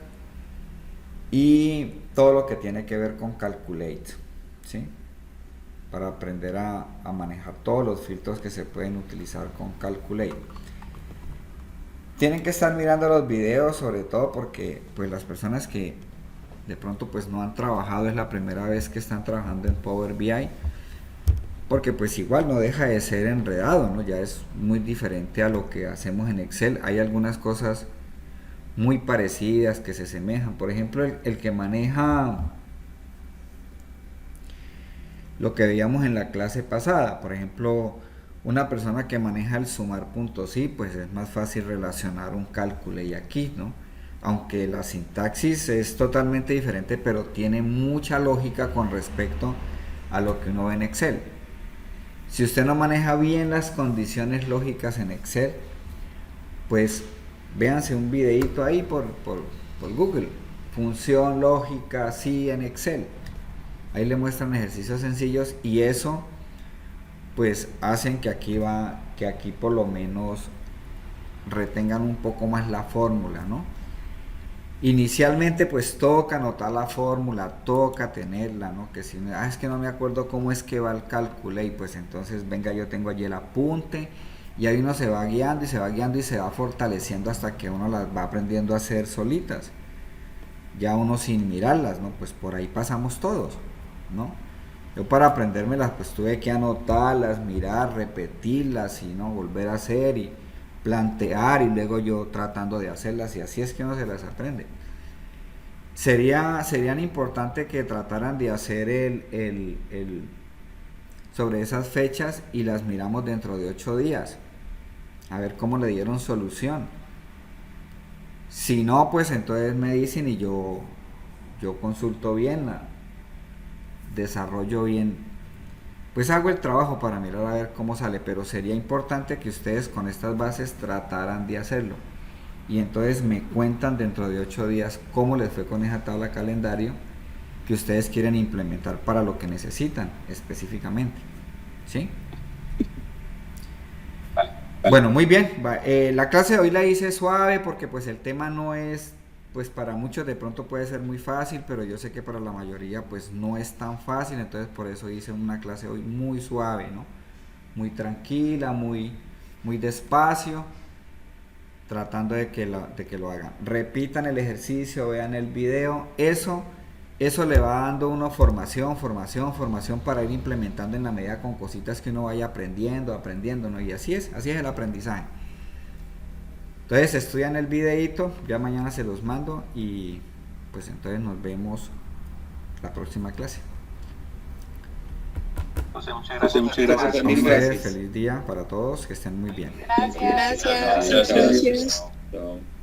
y todo lo que tiene que ver con Calculate, ¿sí? Para aprender a manejar todos los filtros que se pueden utilizar con Calculate. Tienen que estar mirando los videos, sobre todo porque pues las personas que de pronto pues no han trabajado, es la primera vez que están trabajando en Power BI, porque pues igual no deja de ser enredado, ¿no? Ya es muy diferente a lo que hacemos en Excel. Hay algunas cosas muy parecidas que se asemejan. Por ejemplo, el que maneja lo que veíamos en la clase pasada, por ejemplo, una persona que maneja el sumar puntos, sí, pues es más fácil relacionar un cálculo y aquí, ¿no? Aunque la sintaxis es totalmente diferente, pero tiene mucha lógica con respecto a lo que uno ve en Excel. Si usted no maneja bien las condiciones lógicas en Excel, pues véanse un videito ahí por Google, función lógica sí en Excel. Ahí le muestran ejercicios sencillos y eso pues hacen que aquí por lo menos retengan un poco más la fórmula, ¿no? Inicialmente pues toca anotar la fórmula, toca tenerla, ¿no? Que si es que no me acuerdo cómo es que va el cálculo, y pues entonces venga, yo tengo allí el apunte, y ahí uno se va guiando y se va fortaleciendo hasta que uno las va aprendiendo a hacer solitas, ya uno sin mirarlas, ¿no? Pues por ahí pasamos todos, ¿no? Yo para aprendérmelas pues tuve que anotarlas, mirar, repetirlas y no volver a hacer y plantear, y luego yo tratando de hacerlas, y así es que uno se las aprende. Serían importante que trataran de hacer sobre esas fechas y las miramos dentro de 8 días a ver cómo le dieron solución. Si no, pues entonces me dicen y yo consulto bien, desarrollo bien, pues hago el trabajo para mirar a ver cómo sale. Pero sería importante que ustedes con estas bases trataran de hacerlo, y entonces me cuentan dentro de 8 días cómo les fue con esa tabla calendario que ustedes quieren implementar para lo que necesitan específicamente, ¿sí? Vale. Bueno, muy bien. La clase de hoy la hice suave porque pues el tema no es, pues para muchos de pronto puede ser muy fácil, pero yo sé que para la mayoría pues no es tan fácil, entonces por eso hice una clase hoy muy suave, ¿no? Muy tranquila, muy despacio, tratando de que lo hagan. Repitan el ejercicio, vean el video, eso le va dando uno formación para ir implementando en la medida con cositas que uno vaya aprendiendo, ¿no? Y así es el aprendizaje. Entonces estudian el videito, ya mañana se los mando y pues entonces nos vemos la próxima clase. José, muchas gracias. Feliz día para todos, que estén muy bien. Gracias. Chao.